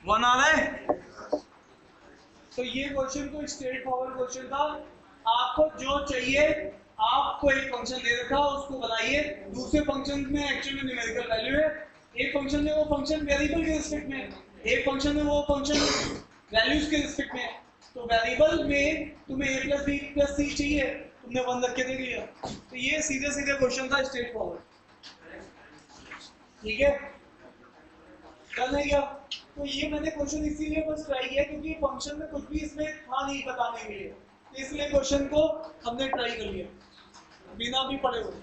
1 आ रहा है। तो ये क्वेश्चन तो स्ट्रेट फॉरवर्ड क्वेश्चन था। आपको जो चाहिए, आपको एक फंक्शन दे रखा उसको बनाइए, दूसरे फंक्शन में एक्चुअली न्यूमेरिकल वैल्यू है, एक फंक्शन में वो फंक्शन वेरिएबल के रिस्पेक्ट में, एक फंक्शन में वो फंक्शन वैल्यूज के रिस्पेक्ट में। तो वेरिएबल में तुम्हें a प्लस बी प्लस सी चाहिए, तुमने 1 रख के दे दिया। तो ये सीधे सीधे क्वेश्चन था, स्ट्रेट फॉरवर्ड, ठीक है। डन है क्या? तो ये मैंने क्वेश्चन इसीलिए बस ट्राई किया क्योंकि फंक्शन में कुछ भी इसमें था नहीं बताने के लिए, तो इसलिए क्वेश्चन को हमने ट्राई कर लिया बिना भी पढ़े हुए।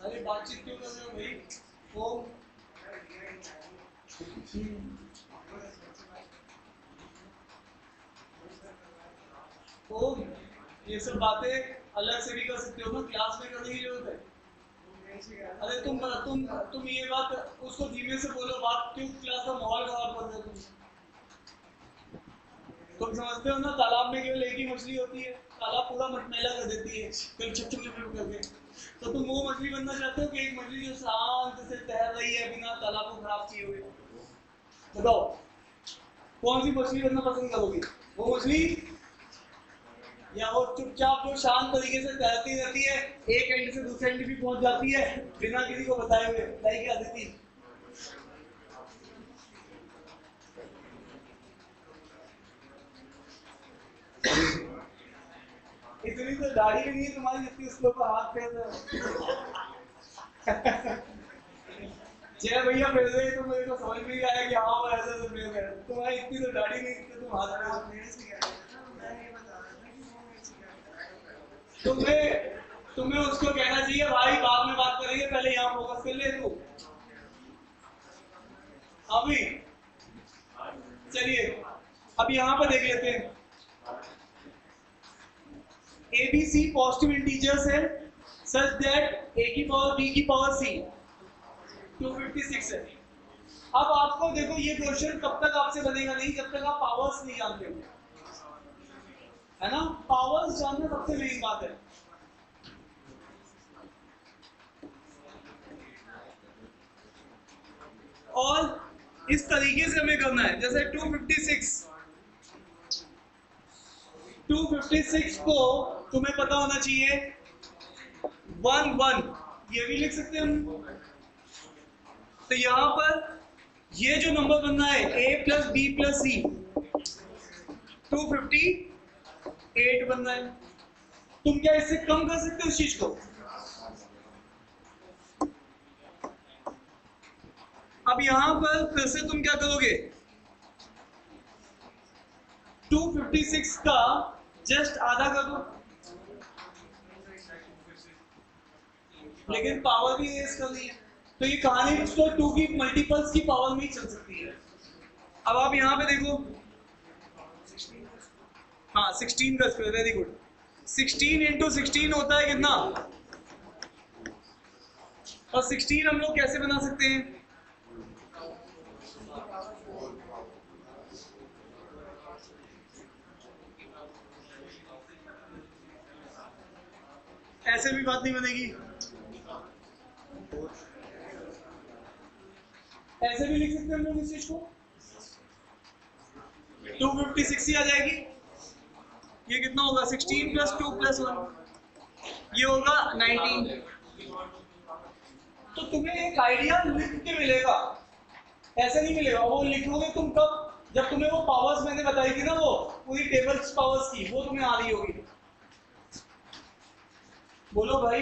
अरे बातचीत क्यों कर रहे हो भाई? ओम ओम, ये सब बातें अलग से भी कर सकते हो ना, क्लास में करने की जरूरत है। अरे तुम ये बात उसको धीमे से बोलो, बात क्यों क्लास का माहौल खराब कर रहे हो तुम समझते हो ना, तालाब में केवल एक ही मछली होती है, तालाब पूरा मटमैला कर देती है फिर छुप छुप छुप करके। तो तुम वो मछली बनना चाहते हो कि एक मछली जो शांत से तैर रही है बिना तालाब को खराब किए हुए? बताओ कौन सी मछली बनना पसंद करोगे? वो मछली या वो चुपचाप जो शांत तरीके से तैरती रहती है, एक एंड से दूसरे एंड भी पहुंच जाती है बिना किसी को बताए हुए, लाइक अदिति। इतनी तो दाढ़ी भी नहीं है तुम्हारी जितनी उसके ऊपर हाथ फेर रहे हो। जय भैया फेर रहे तो मेरे को समझ में नहीं आया कि हाँ वो ऐसे ऐसे फेर रहे हैं। तुम्हारी इतनी तो दाढ़ी नहीं थी, तुम हाथ फेर। तुम्हें तुम्हें उसको कहना चाहिए भाई बाद में बात करेंगे, पहले यहाँ फोकस कर ले तू। अभी चलिए अब यहाँ पर देख लेते हैं। ABC पॉजिटिव इंटीजर्स है such that A की पावर B की पावर C 256 है। अब आपको देखो ये क्वेश्चन कब तक आपसे बनेगा नहीं, जब तक आप पावर्स नहीं जानते हो, है ना। पावर्स जानना सबसे मेन बात है। और इस तरीके से हमें करना है, जैसे 256 को तुम्हें पता होना चाहिए 1 1, ये भी लिख सकते हैं हम। तो यहां पर ये जो नंबर बनना है A plus B plus C 258 बनना है। तुम क्या इससे कम कर सकते हो इस चीज को? अब यहां पर फिर से तुम क्या करोगे, 256 का जस्ट आधा कर दो, लेकिन पावर भी रेस करनी है, तो ये कहानी तो 2 की मल्टीपल्स की पावर में ही चल सकती है। अब आप यहाँ पे देखो, हाँ 16 का स्क्वायर, वेरी गुड। 16 इंटू 16 होता है कितना? और 16 हम लोग कैसे बना सकते हैं? ऐसे भी बात नहीं बनेगी, ऐसे भी लिख सकते हैं हम लोग इस चीज को, 256 ही आ जाएगी। ये कितना होगा? 16 प्लस 2 प्लस 1, ये होगा 19। तो तुम्हें एक आइडिया लिख के मिलेगा, ऐसे नहीं मिलेगा। वो लिखोगे तुम कब? जब तुम्हें वो पावर्स मैंने बताई थी ना, वो पूरी टेबल्स पावर्स की, वो तुम्हें आ रही होगी। बोलो भाई,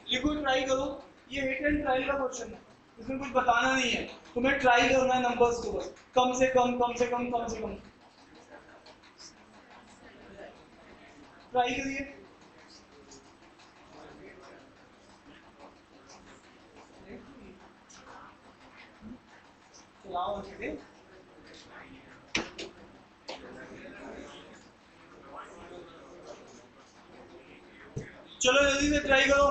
लिखो, ट्राई करो। ये हिट एंड ट्रायल का क्वेश्चन है, इसमें कुछ बताना नहीं है, तुम्हें ट्राई करना है नंबर्स को बस, कम से कम कम से कम कम से कम ट्राई करिए। चलाओ धीरे। चलो जल्दी से ट्राई करो।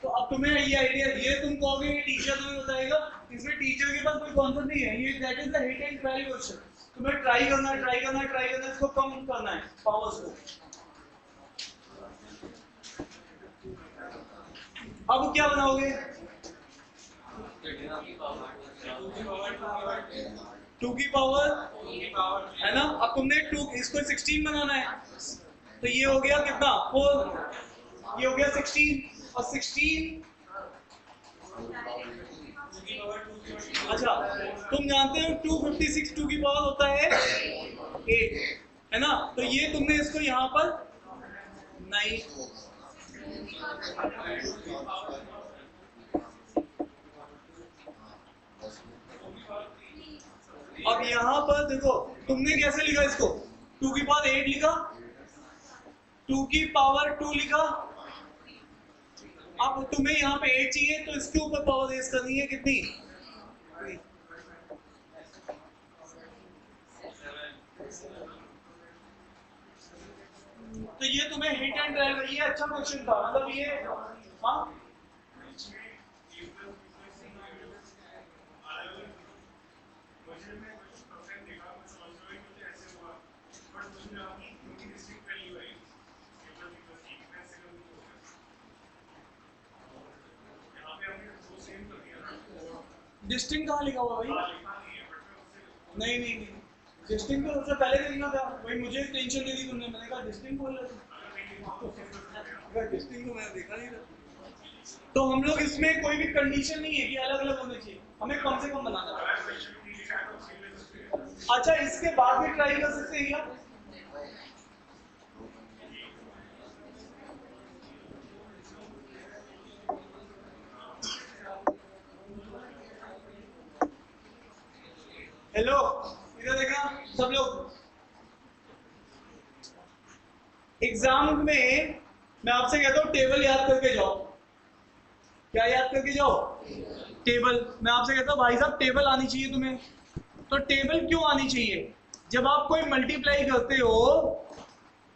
तो अब तुम्हें ये आइडिया, ये तुम कहोगे कि टीचर तुम्हें बताएगा, इसमें टीचर के पास कोई कॉन्सेप्ट नहीं है, ये that is the hit and trial question. तुम्हें ट्राई करना है, ट्राई करना है, ट्राई करना है, इसको कम करना है पावर्स को। अब क्या बनाओगे? 2 की पावर है ना। अब तुमने 2 इसको 16 बनाना है, तो ये हो गया कितना? 4, ये हो गया 16, और 16, अच्छा तुम जानते हो 256 2 की पावर होता है 8, है ना। तो ये तुमने इसको यहाँ पर 9, अब यहाँ पर देखो तुमने कैसे लिखा इसको, 2 की पावर 8 लिखा, 2 की पावर 2 लिखा। अब तुम्हें यहाँ पे 8 चाहिए, तो इसके ऊपर पावर रेस करनी है कितनी? तो ये तुम्हें हिट एंड ट्रायल, ये अच्छा क्वेश्चन था, मतलब ये, हाँ डिस्टिंक्ट कहाँ लिखा हुआ भाई? नहीं नहीं नहीं, डिस्टिंक्ट तो सबसे पहले देखना था भाई, मुझे टेंशन दे दी तुमने, मैंने कहा डिस्टिंक्ट बोल रहे थे, डिस्टिंक्ट को मैंने देखा नहीं था। तो हम लोग इसमें कोई भी कंडीशन नहीं है कि अलग अलग होने चाहिए, हमें कम से कम बनाना है। अच्छा, इसके बाद भी ट्राई कर सकते हैं क्या? हेलो, इधर देखना सब लोग। एग्जाम में मैं आपसे कहता हूं टेबल याद करके जाओ। क्या याद करके जाओ? टेबल। मैं आपसे कहता हूं भाई साहब टेबल आनी चाहिए तुम्हें। तो टेबल क्यों आनी चाहिए? जब आप कोई मल्टीप्लाई करते हो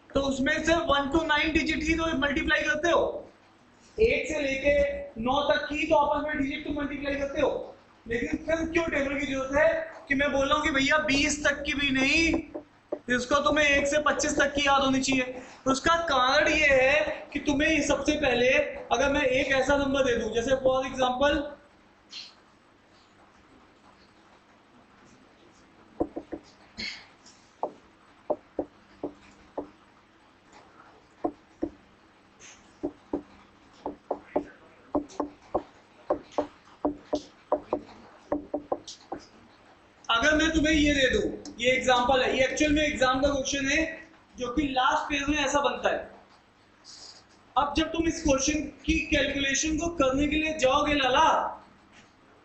तो उसमें से 1 to 9 डिजिट ही तो मल्टीप्लाई करते हो, 1 से लेके 9 तक की तो आपस में डिजिट तो मल्टीप्लाई करते हो। लेकिन फिर क्यों टेबल की जरूरत है कि मैं बोल रहा हूं कि भैया 20 तक की भी नहीं, इसको तुम्हें 1 से 25 तक की याद होनी चाहिए। उसका कारण ये है कि तुम्हें सबसे पहले अगर मैं एक ऐसा नंबर दे दूं, जैसे फॉर एग्जांपल अगर मैं तुम्हें ये दे दूं, ये एग्जांपल है, ये एक्चुअल में एग्जाम का क्वेश्चन है जो कि लास्ट पेज में ऐसा बनता है। अब जब तुम इस क्वेश्चन की कैलकुलेशन को करने के लिए जाओगे लाला,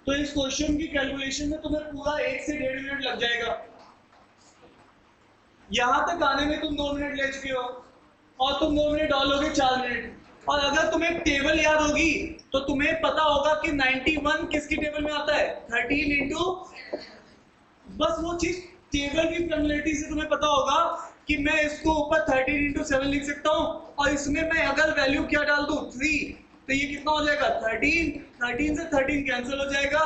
तो इस क्वेश्चन की कैलकुलेशन में तुम्हें पूरा 1 से 1.5 मिनट लग जाएगा। यहां तक आने में तुम 2 मिनट ले चुके हो और तुम 2 मिनट और लोगे 4 मिनट। और अगर तुम्हें टेबल याद होगी तो तुम्हें पता होगा कि 91 किसकी टेबल में आता है, 13 इंटू, बस वो चीज टेबल की फॉर्मेलिटी से तुम्हें पता होगा कि मैं इसको ऊपर 13 इंटू 7 लिख सकता हूँ और इसमें मैं अगर वैल्यू क्या डाल दूं 3, तो ये कितना हो जाएगा 13 से 13 कैंसिल हो जाएगा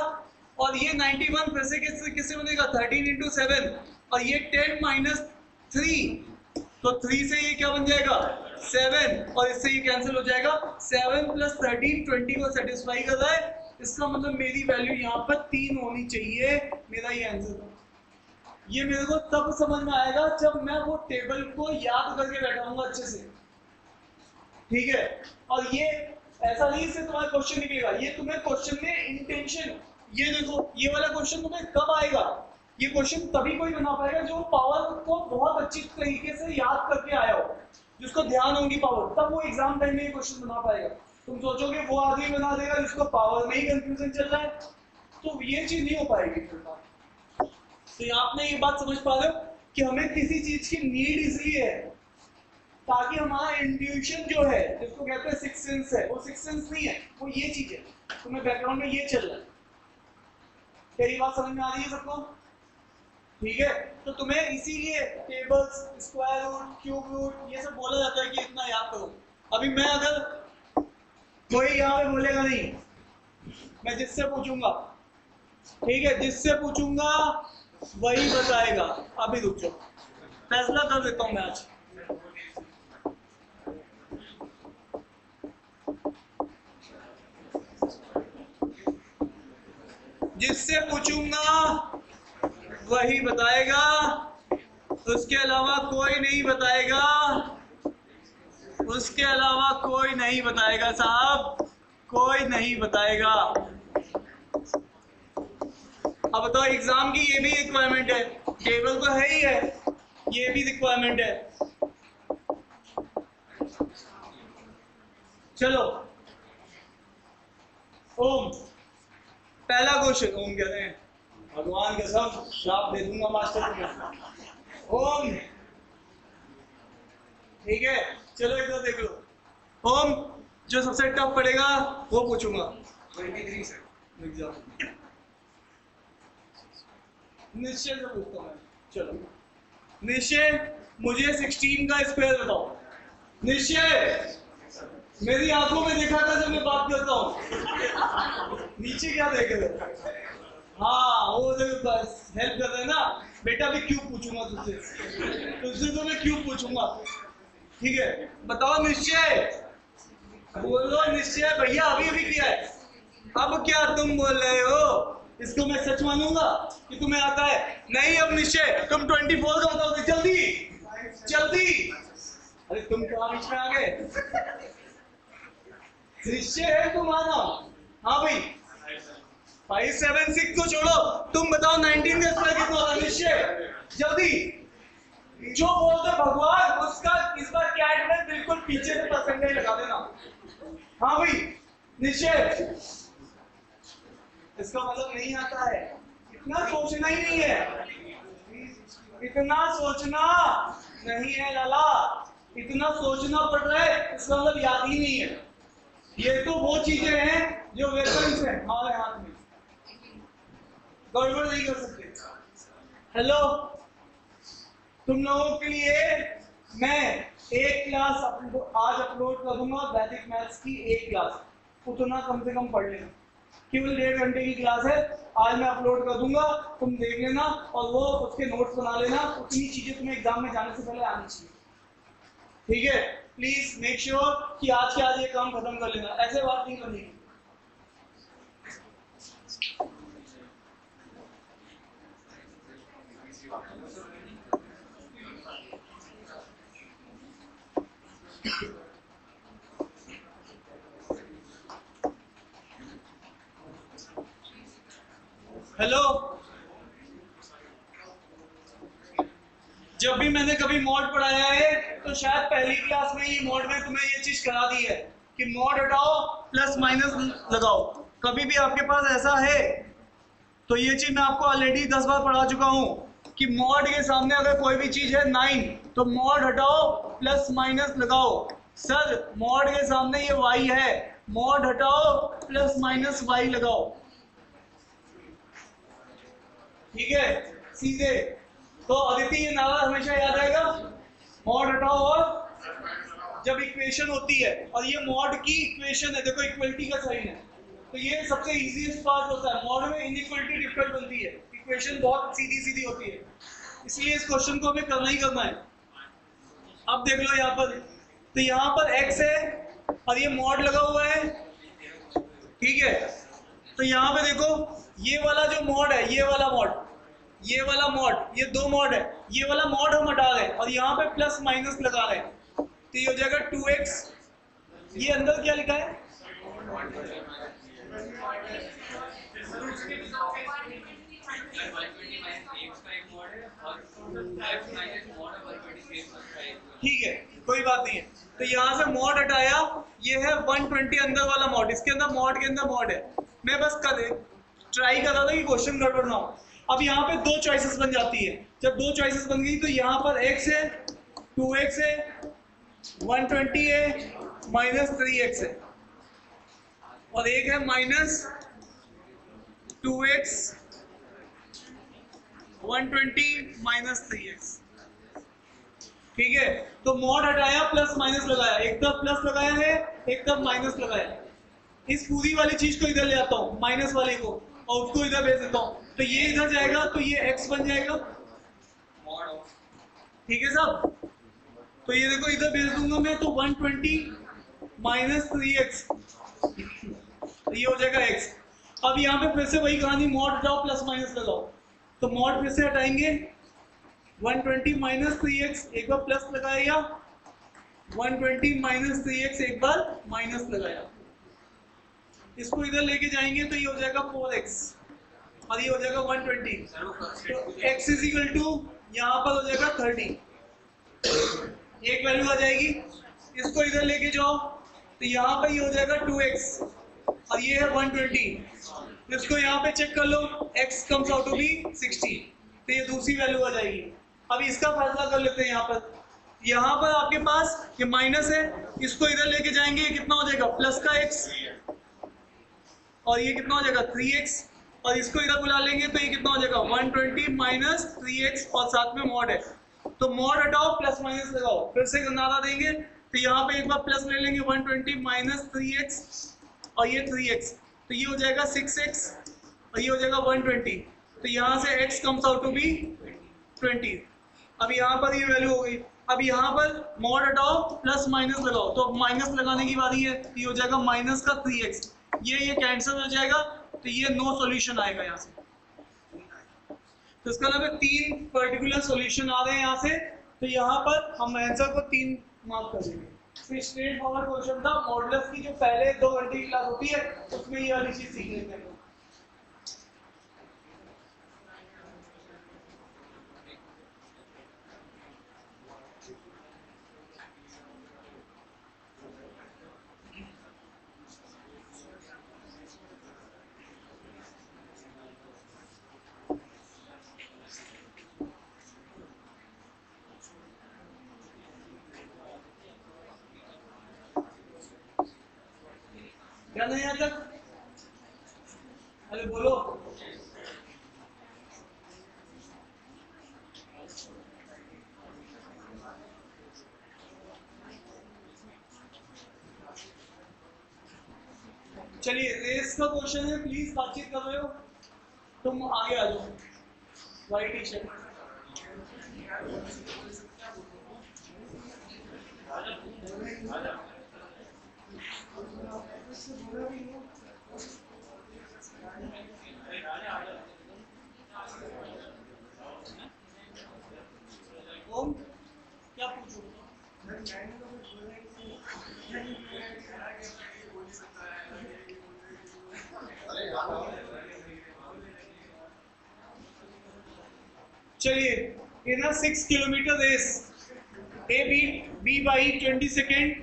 और ये 91 फिर से किससे बनेगा 13 इंटू 7 और ये 10 माइनस 3, तो 3 से ये क्या बन जाएगा 7 और इससे ये कैंसिल हो जाएगा। 7 प्लस 13 20 को सेटिस्फाई कर रहा है, इसका मतलब मेरी वैल्यू यहाँ पर 3 होनी चाहिए। मेरा ये आंसर है। ये मेरे को तब समझ में आएगा जब मैं वो टेबल को याद करके बैठाऊंगा अच्छे से, ठीक है। और ये ऐसा नहीं से तुम्हारा क्वेश्चन निकलेगा, ये तुम्हें क्वेश्चन में इंटेंशन, ये देखो ये वाला क्वेश्चन तुम्हें कब आएगा, ये क्वेश्चन तभी कोई बना पाएगा जो पावर को बहुत अच्छी तरीके से याद करके आया हो, जिसको ध्यान होगी पावर, तब वो एग्जाम टाइम में ये क्वेश्चन बना पाएगा। तुम सोचोगे वो आदमी बना देगा जिसको पावर में ही कंफ्यूजन चल रहा है, तो ये चीज नहीं हो पाएगी। तो आपने ये बात समझ पा रहे हो कि हमें किसी चीज की नीड इसलिए है ताकि हमारा इंट्यूशन जो है, जिसको कहते हैं सिक्स सेंस है, वो सिक्स सेंस नहीं है, वो ये चीज है। तुम्हें बैकग्राउंड में ये चल रहा है। क्या ये बात समझ में आ रही है सबको? ठीक है। तो तुम्हें इसीलिए tables, square root, cube root ये सब बोला जाता है कि इतना याद करो। अभी मैं अगर कोई यहाँ पे बोलेगा नहीं, मैं जिससे पूछूंगा, ठीक है, जिससे पूछूंगा वही बताएगा। अभी रुक जाओ, फैसला कर देता हूं मैं आज। जिससे पूछूंगा वही बताएगा, उसके अलावा कोई नहीं बताएगा, उसके अलावा कोई नहीं बताएगा साहब, कोई नहीं बताएगा। अब बताओ, एग्जाम की ये भी रिक्वायरमेंट है, टेबल तो है ही है, ये भी रिक्वायरमेंट है। चलो, ओम, पहला क्वेश्चन, ओम कहते हैं भगवान के सब श्राप दे दूंगा मास्टर को। ओम, ठीक है, चलो इधर देख लो। ओम, जो सबसे टफ पड़ेगा वो पूछूंगा। 23 से निश्चय से पूछता हूँ मैं। चलो निश्चय, मुझे 16 का स्क्वायर बताओ। निश्चय, मेरी आंखों में देखा था जब मैं बात करता हूँ। नीचे क्या देख रहे? हाँ, वो बस हेल्प कर रहे हैं ना बेटा। भी क्यों पूछूंगा तुझसे तो मैं क्यों पूछूंगा, ठीक है। बताओ निश्चय, बोलो निश्चय। भैया अभी अभी किया है, अब क्या तुम बोल रहे हो? इसको मैं सच मानूंगा कि तुम्हें आता है? नहीं। अब निश्चय तुम 24 का बताओ जल्दी जल्दी। अरे तुम कहाँ बीच में आ गए? निश्चय है तुम्हारा? हाँ भाई 576 को छोड़ो, तुम बताओ 19 का स्क्वायर कितना होता है? निश्चय जल्दी। जो बोलते भगवान उसका इस बार कैट में बिल्कुल पीछे से परसेंटेज लगा देना। हाँ भाई निश्चय, इसका मतलब नहीं आता है। इतना सोचना ही नहीं है, इतना सोचना नहीं है लाला, इतना सोचना पड़ रहा है, इसका मतलब याद ही नहीं है। ये तो वो चीजें हैं जो वेपन्स हैं हमारे हाथ में, गड़बड़ नहीं कर सकते। हेलो, तुम लोगों के लिए मैं एक क्लास आज अपलोड कर दूंगा, वैदिक मैथ्स की एक क्लास, उतना कम से कम पढ़ लेना। केवल 1.5 घंटे की क्लास है, आज मैं अपलोड कर दूंगा, तुम देख लेना और वो उसके नोट्स बना लेना। उतनी चीजें तुम्हें एग्जाम में जाने से पहले आनी चाहिए, ठीक है? प्लीज मेक श्योर कि आज के आज ये काम खत्म कर लेना, ऐसे बात नहीं करनी। हेलो, जब भी मैंने कभी मॉड पढ़ाया है तो शायद पहली क्लास में ही मॉड में तुम्हें ये चीज करा दी है कि मॉड हटाओ प्लस माइनस लगाओ। कभी भी आपके पास ऐसा है तो ये चीज मैं आपको ऑलरेडी 10 बार पढ़ा चुका हूं कि मॉड के सामने अगर कोई भी चीज है 9 तो मॉड हटाओ प्लस माइनस लगाओ। सर मॉड के सामने ये y है, मॉड हटाओ प्लस माइनस y लगाओ, ठीक है? सीधे। तो अदिति ये नारा हमेशा याद रहेगा, मॉड हटाओ और जब इक्वेशन होती है और ये मॉड की इक्वेशन है, देखो इक्वलिटी का साइन है, तो ये सबसे इजीएस्ट पार्ट होता है। मॉड में इनइक्वलिटी डिफरेंट बनती है, इक्वेशन बहुत सीधी सीधी होती है, इसलिए इस क्वेश्चन को हमें करना ही करना है। अब देख लो यहाँ पर, तो यहाँ पर x है और ये मॉड लगा हुआ है, ठीक है? तो यहाँ पे देखो ये वाला जो मॉड है, ये वाला मॉड, ये वाला मॉड, ये दो मॉड है, ये वाला मॉड हम हटा रहे हैं और यहाँ पे प्लस माइनस लगा रहे हैं, तो ये हो जाएगा 2x। ये अंदर क्या लिखा है? ठीक है, कोई बात नहीं है। तो यहाँ से मॉड हटाया, ये है 120 अंदर वाला मॉड, इसके अंदर मॉड के अंदर मॉड है। मैं बस ट्राई कर रहा था कि क्वेश्चन गड़बड़ ना हो। अब यहाँ पे दो चॉइसेस बन जाती है, जब दो चॉइसेस बन गई तो यहाँ पर x है, 2x है, 120 है, माइनस 3x है, और एक है माइनस 2x 120 माइनस 3x, ठीक है? तो मॉड हटाया प्लस माइनस लगाया, एक तरफ प्लस लगाया है एक तरफ माइनस लगाया। इस पूरी वाली चीज को इधर ले आता हूँ, माइनस वाले को, और उसको इधर भेज देता हूँ, तो ये इधर जाएगा तो ये x बन जाएगा, ठीक है साहब? तो ये देखो इधर भेज दूंगा मैं, तो 120 माइनस 3x, तो ये हो जाएगा x। अब यहाँ पे फिर से वही कहानी, मॉड हटाओ प्लस माइनस लगाओ, तो मॉड फिर से हटाएंगे, 120 माइनस 3x एक बार प्लस लगाया, 120 माइनस 3x एक बार माइनस लगाया, इसको इधर लेके जाएंगे तो ये हो जाएगा 4x और ये हो जाएगा 120, तो x इज इक्वल टू यहाँ पर हो जाएगा 30, एक वैल्यू आ जाएगी। इसको इधर लेके जाओ तो यहाँ पर ये हो जाएगा 2x और ये है 120, इसको यहाँ पे चेक कर लो, x comes out to be 60, तो ये दूसरी वैल्यू आ जाएगी। अब इसका फैसला कर लेते हैं। यहाँ पर आपके पास ये माइनस है, इसको इधर लेके जाएंगे, ये कितना हो जाएगा प्लस का x, और ये कितना हो जाएगा 3x, और इसको इधर बुला लेंगे तो ये कितना हो जाएगा 120 माइनस 3x, और साथ में मॉड है, तो मॉड हटाओ प्लस माइनस लगाओ, फिर से नारा देंगे, तो यहाँ पे एक बार प्लस ले लेंगे 120 माइनस 3x और ये 3x, तो ये हो जाएगा 6x और ये हो जाएगा 120, तो यहाँ से x comes out to be 20। अब यहाँ पर ये वैल्यू हो गई। अब यहाँ पर मॉड हटाओ प्लस माइनस लगाओ, तो माइनस लगाने की बारी है, ये हो जाएगा माइनस का 3x, ये कैंसिल हो जाएगा, तो ये नो सॉल्यूशन आएगा यहाँ से। तो इसका मतलब है 3 पर्टिकुलर सॉल्यूशन आ रहे हैं यहाँ से, तो यहाँ पर हम आंसर को 3 मार्क कर देंगे। फिर स्ट्रेट फॉरवर्ड क्वेश्चन था, मॉडुलस की जो पहले 2 घंटे की क्लास होती है उसमें ये वाली चीज सीख लेते हैं। क्या नहीं यहाँ तक? अरे बोलो। चलिए रेस का क्वेश्चन है, प्लीज बातचीत कर रहे हो तुम आगे आ जाओ। वाइट टी शर्ट ओम क्या पूछो? चलिए इन 6 kilometre race A B by 20 second.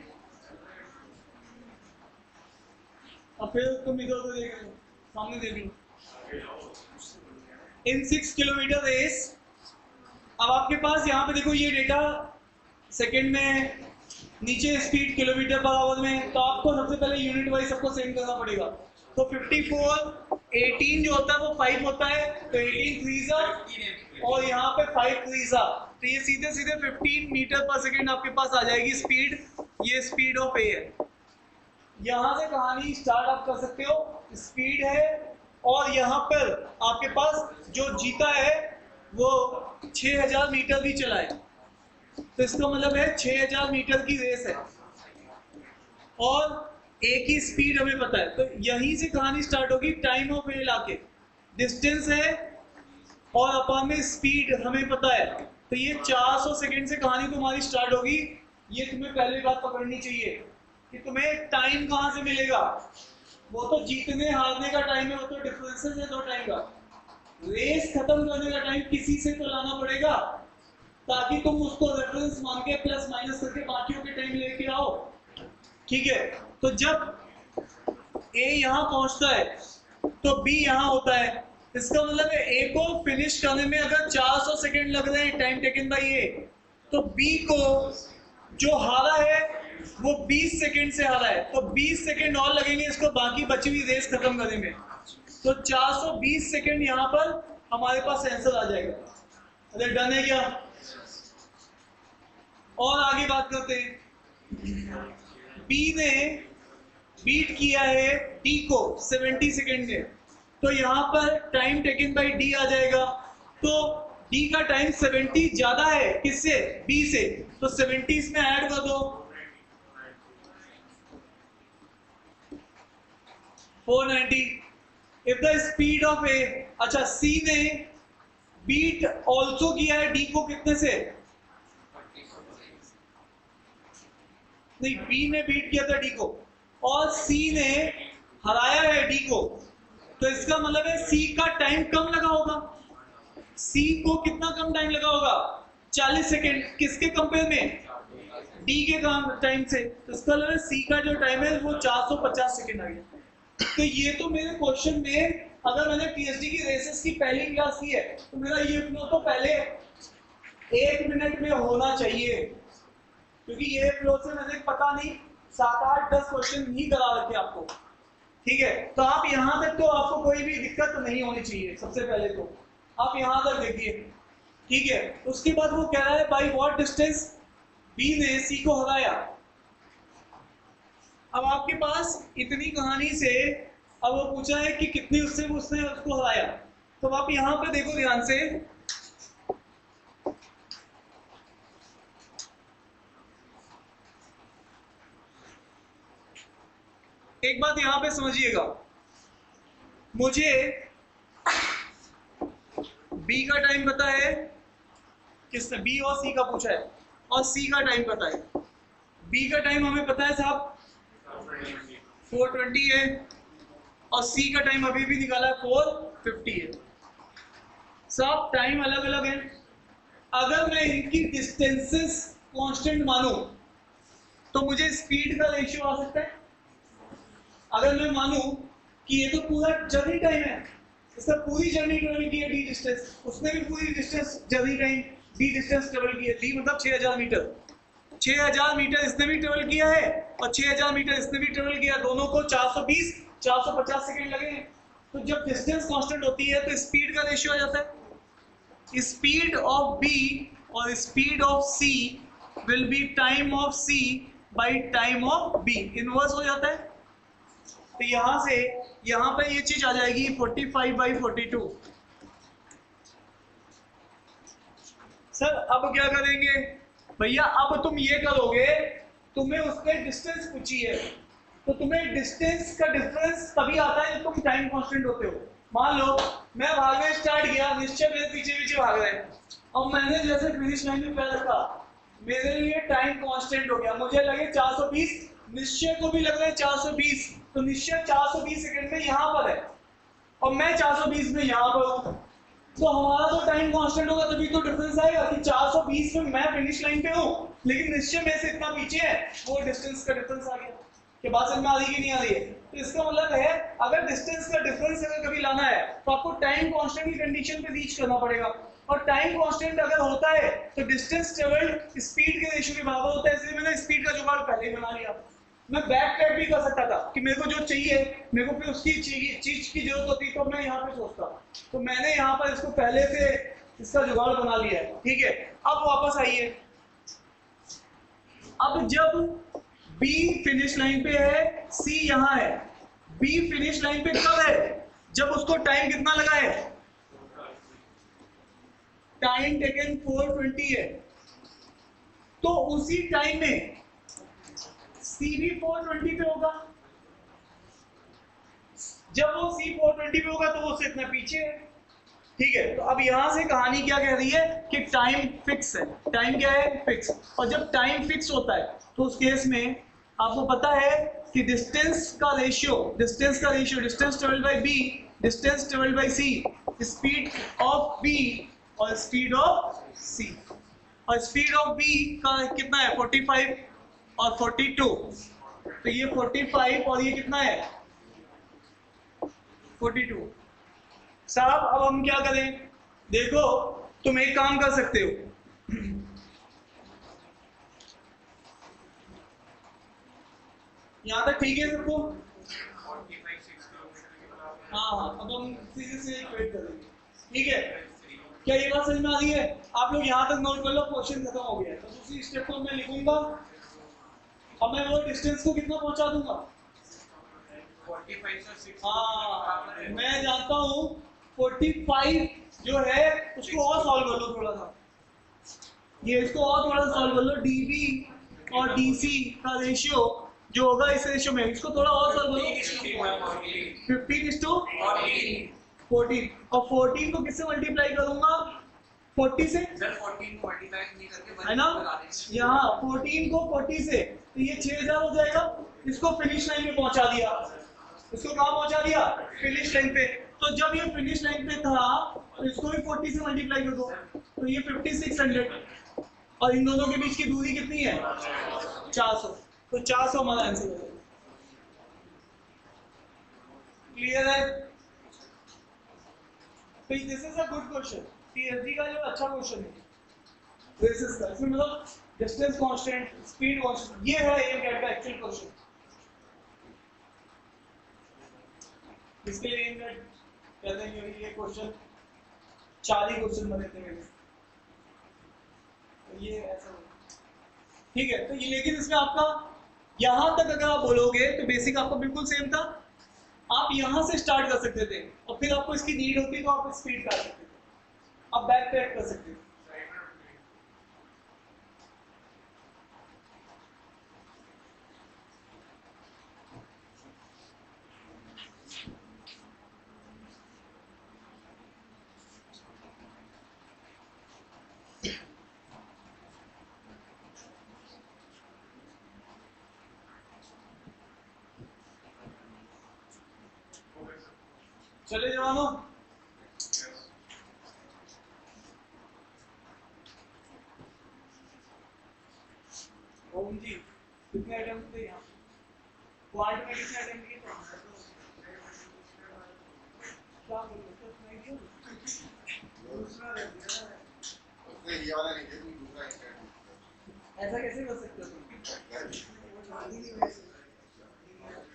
और फिर तुम इधर उधर देख लो, सामने देख लो। इन 6 किलोमीटर रेस, अब आपके पास यहाँ पे देखो ये डेटा सेकेंड में, नीचे स्पीड किलोमीटर पर आवर में, तो आपको सबसे पहले यूनिट वाइज सबको सेंड करना पड़ेगा। तो 54 18 जो होता है वो 5 होता है, तो 18 थ्रीज़ा और यहाँ पे 5 थ्रीज़ा, तो ये सीधे सीधे 15 मीटर पर सेकेंड आपके पास आ जाएगी स्पीड। ये स्पीड ऑफ ए है। यहाँ से कहानी स्टार्ट आप कर सकते हो, स्पीड है और यहाँ पर आपके पास जो जीता है वो 6000 मीटर भी चला है, तो इसका मतलब है 6000 मीटर की रेस है और एक ही स्पीड हमें पता है, तो यहीं से कहानी स्टार्ट होगी। टाइम ऑफ ए लाके डिस्टेंस है और अपन में स्पीड हमें पता है, तो ये 400 सेकेंड से कहानी तुम्हारी स्टार्ट होगी। ये तुम्हें पहले बात पकड़नी चाहिए कि तुम्हें टाइम कहाँ से मिलेगा। वो तो जीतने हारने का टाइम है, वो तो डिफरेंसेस है 2 टाइम का। रेस खत्म करने का टाइम किसी से तो लाना पड़ेगा, ताकि तुम उसको रेफरेंस मान के प्लस माइनस करके बाकियों के टाइम लेके आओ। ठीक है, तो जब ए यहाँ पहुंचता है तो बी यहाँ होता है, इसका मतलब है ए को फिनिश करने में अगर 400 सेकेंड लग रहे हैं टाइम टेकन बाय ए, तो बी को जो हारा है वो 20 सेकेंड से हारा है, तो 20 सेकेंड और लगेंगे इसको बाकी बची हुई रेस खत्म करने में। तो 420 सेकेंड यहाँ पर हमारे पास आंसर आ जाएगा। अरे डन है क्या? और आगे बात करते हैं। बी ने बीट किया है डी को 70 सेकेंड में, तो यहाँ पर टाइम टेकन बाय डी आ जाएगा। तो डी का टाइम 70 ज्यादा है किससे? बी से, तो 70 इसमें ऐड कर दो, 490। इफ द स्पीड ऑफ ए, अच्छा सी ने बीट ऑल्सो किया है डी को कितने से? नहीं, बी ने बीट किया था डी को और सी ने हराया है डी को, तो इसका मतलब है सी का टाइम कम लगा होगा। सी को कितना कम टाइम लगा होगा? 40 सेकेंड। किसके कंपेयर में? डी के टाइम से। तो इसका मतलब है सी का जो टाइम है वो 450 सेकेंड आ गया। तो ये तो मेरे क्वेश्चन में, अगर मैंने पीएचडी की रेसेस की पहली क्लास की है तो मेरा ये फ्लो तो पहले 1 मिनट में होना चाहिए, क्योंकि ये फ्लो से मैंने पता नहीं 7 8 10 क्वेश्चन ही करा रखे आपको। ठीक है, तो आप यहां तक तो आपको कोई भी दिक्कत नहीं होनी चाहिए। सबसे पहले तो आप यहां तक देखिए, ठीक है। उसके बाद वो कह रहा है बाई व्हाट डिस्टेंस बी ने सी को हराया। अब आपके पास इतनी कहानी से अब वो पूछा है कि कितनी उससे उसने उसको हराया, तो आप यहां पे देखो ध्यान से। एक बात यहां पे समझिएगा, मुझे बी का टाइम पता है, किसने बी और सी का पूछा है, और सी का टाइम पता है। बी का टाइम हमें पता है साहब 420 है, और सी का टाइम अभी भी निकाला है 450 है। सब टाइम अलग अलग है। अगर मैं इनकी डिस्टेंसेस कांस्टेंट मानूं तो मुझे स्पीड का रेशियो आ सकता है। अगर मैं मानूं कि ये तो पूरा जर्नी टाइम है, इसका पूरी जर्नी ट्रेवल की है डी डिस्टेंस, उसने भी पूरी distance journey time D distance travel की है, डी मतलब 6000 मीटर, 6000 मीटर इसने भी ट्रेवल किया है और 6000 मीटर इसने भी ट्रेवल किया, दोनों को 420 450 सेकंड लगे हैं। तो जब डिस्टेंस कांस्टेंट होती है तो स्पीड का रेशियो आ जाता है। स्पीड ऑफ बी और speed of C will be time of C by time of B, inverse हो जाता है। तो यहां से यहां पर ये चीज आ जाएगी 45/42। सर अब क्या करेंगे भैया, अब तुम ये करोगे, तुम्हें उसने डिस्टेंस पूछी है तो तुम्हें डिस्टेंस का डिफरेंस तभी आता है जब तुम टाइम कांस्टेंट होते हो। मान लो मैं भागने स्टार्ट किया, निश्चय मेरे पीछे पीछे भाग रहे हैं, और मैंने जैसे फिनिश लाइन में पैर रखा, मेरे लिए टाइम कांस्टेंट हो गया, मुझे लगे 420, निश्चय को भी लग रहा है 420, तो निश्चय 420 सेकंड में यहाँ पर है और मैं 420 में यहाँ पर हूँ, तो हमारा तो टाइम कांस्टेंट होगा, तभी तो डिफरेंस आएगा कि 420 में मैं फिनिश लाइन पे हूँ लेकिन निश्चय में से इतना पीछे है, वो डिस्टेंस का डिफरेंस आ गया। कि बात समझ में आ रही कि नहीं आ रही है? तो इसका मतलब है अगर डिस्टेंस का डिफरेंस अगर कभी लाना है तो आपको टाइम कांस्टेंट की कंडीशन पे रीच करना पड़ेगा, और टाइम कांस्टेंट अगर होता है तो डिस्टेंस ट्रेवल्ड स्पीड के रेशियो के बराबर होता है, इसलिए मैंने स्पीड का जुगाड़ पहले ही बना लिया। मैं बैक ट्रैक भी कर सकता था कि मेरे को जो चाहिए, मेरे को फिर उसकी चीज की जरूरत होती तो मैं यहाँ पे सोचता, तो मैंने यहाँ पर इसको पहले से इसका जुगाड़ बना लिया है। ठीक है, अब वापस आइए, अब जब B फिनिश लाइन पे है, C यहाँ है, B फिनिश लाइन पे कब है? जब उसको टाइम कितना लगा है? टाइम टेकन 420 है, तो उसी टाइम में C भी 420 पे होगा। जब वो C 420 पे होगा तो वो उससे इतना पीछे है। ठीक है, तो अब यहां से कहानी क्या कह रही है कि टाइम फिक्स है। टाइम क्या है? फिक्स। और जब टाइम फिक्स होता है तो उस केस में आपको पता है कि distance travelled by B, distance travelled by C, speed of B और स्पीड ऑफ सी, और स्पीड ऑफ बी का कितना है? 45 और 42, तो ये 45 और ये कितना है? 42। साहब अब हम क्या करें? देखो तुम एक काम कर सकते हो, यहाँ तक ठीक है सबको? हाँ, अब हम सीधे से इक्वेट करेंगे। ठीक है, क्या ये बात समझ में आ रही है? आप लोग यहाँ तक नोट कर लो, क्वेश्चन खत्म हो गया। तो दूसरी स्टेप को मैं लिखूंगा और मैं वो डिस्टेंस को कितना पहुंचा दूंगा? 45 से 6। हाँ, मैं जानता हूँ 45 जो है उसको और सॉल्व कर लो थोड़ा सा, ये इसको और थोड़ा सा सॉल्व कर लो, dB और dC का रेशियो जो होगा इस रेशियो में, इसको थोड़ा और सॉल्व करो। 15:14, और 14 को किससे मल्टीप्लाई करूंगा? 40 से, सर 14 को मल्टीप्लाई नहीं करके है ना? यहाँ 14 को 40 से, तो ये 6000 हो जाएगा। इसको फिनिश लाइन पे पहुंचा दिया, इसको कहाँ पहुंचा दिया? फिनिश लाइन पे। तो जब ये फिनिश लाइन पे था तो इसको भी 40 से मल्टीप्लाई कर दो, तो ये 5600, और इन दोनों के बीच की दूरी कितनी है? 400, तो 400 हमारा आंसर हो जाएगा। क्लियर है? तो this is a good question, PhD का जो अच्छा क्वेश्चन है दिस इज का, इसमें मतलब डिस्टेंस कांस्टेंट, स्पीड कांस्टेंट, ये है एम कैट का एक्चुअल क्वेश्चन। इसके लिए एम कैट कहते हैं ये क्वेश्चन 4 ही क्वेश्चन बने थे मेरे, तो ये ऐसा ठीक है। तो ये लेकिन इसमें आपका यहां तक अगर आप बोलोगे तो बेसिक आपका बिल्कुल सेम था, आप यहां से स्टार्ट कर सकते थे और फिर आपको इसकी नीड होती तो आप स्पीड कर सकते थे, आप बैक ट्रैक कर सकते थे। चले जवानों, ओम जी कितने अटेम्प्ट थे यहाँ? क्वांट में कितने अटेम्प्ट किए थे? क्या बोल रहे थे? नहीं किया? ये वाला नहीं है, दूसरा है। ऐसा कैसे कर सकते हो तुम?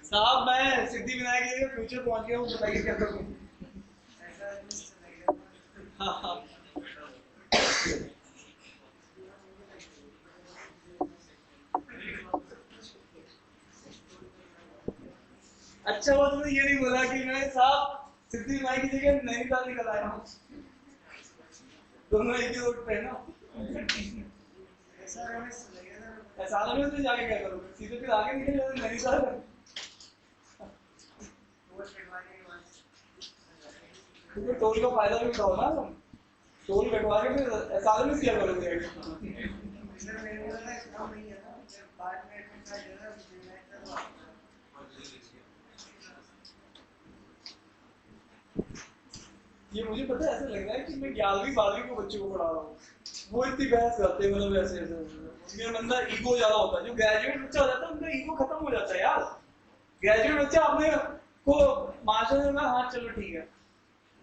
साहब मैं सिद्धि विनायक जी के फ्यूचर पहुंच गया हूँ, बताइए क्या करूँ? हाँ हाँ अच्छा हुआ तुमने ये नहीं बोला कि मैं साहब सिद्धि विनायक की जगह नैनीताल निकल आया हूँ। दोनों एक ही रोड पे है ना। ऐसा में तो जाके क्या करोगे? सीधे फिर आगे निकल जाओगे नैनीताल। तो टोल का फायदा भी उठाओ ना तुम, टोल कटवा के फिर ऐसा में क्या करोगे? ये मुझे पता है, ऐसा लग रहा है कि मैं 11वीं 12वीं को बच्चों को पढ़ा रहा हूँ। वो इतनी बहस करते हैं, मतलब ऐसे उनके अंदर ईगो ज्यादा होता है। जो ग्रेजुएट बच्चा हो जाता है उनका ईगो खत्म हो जाता है यार। ग्रेजुएट बच्चा अपने को मास्टर ने कहा हाँ चलो ठीक है,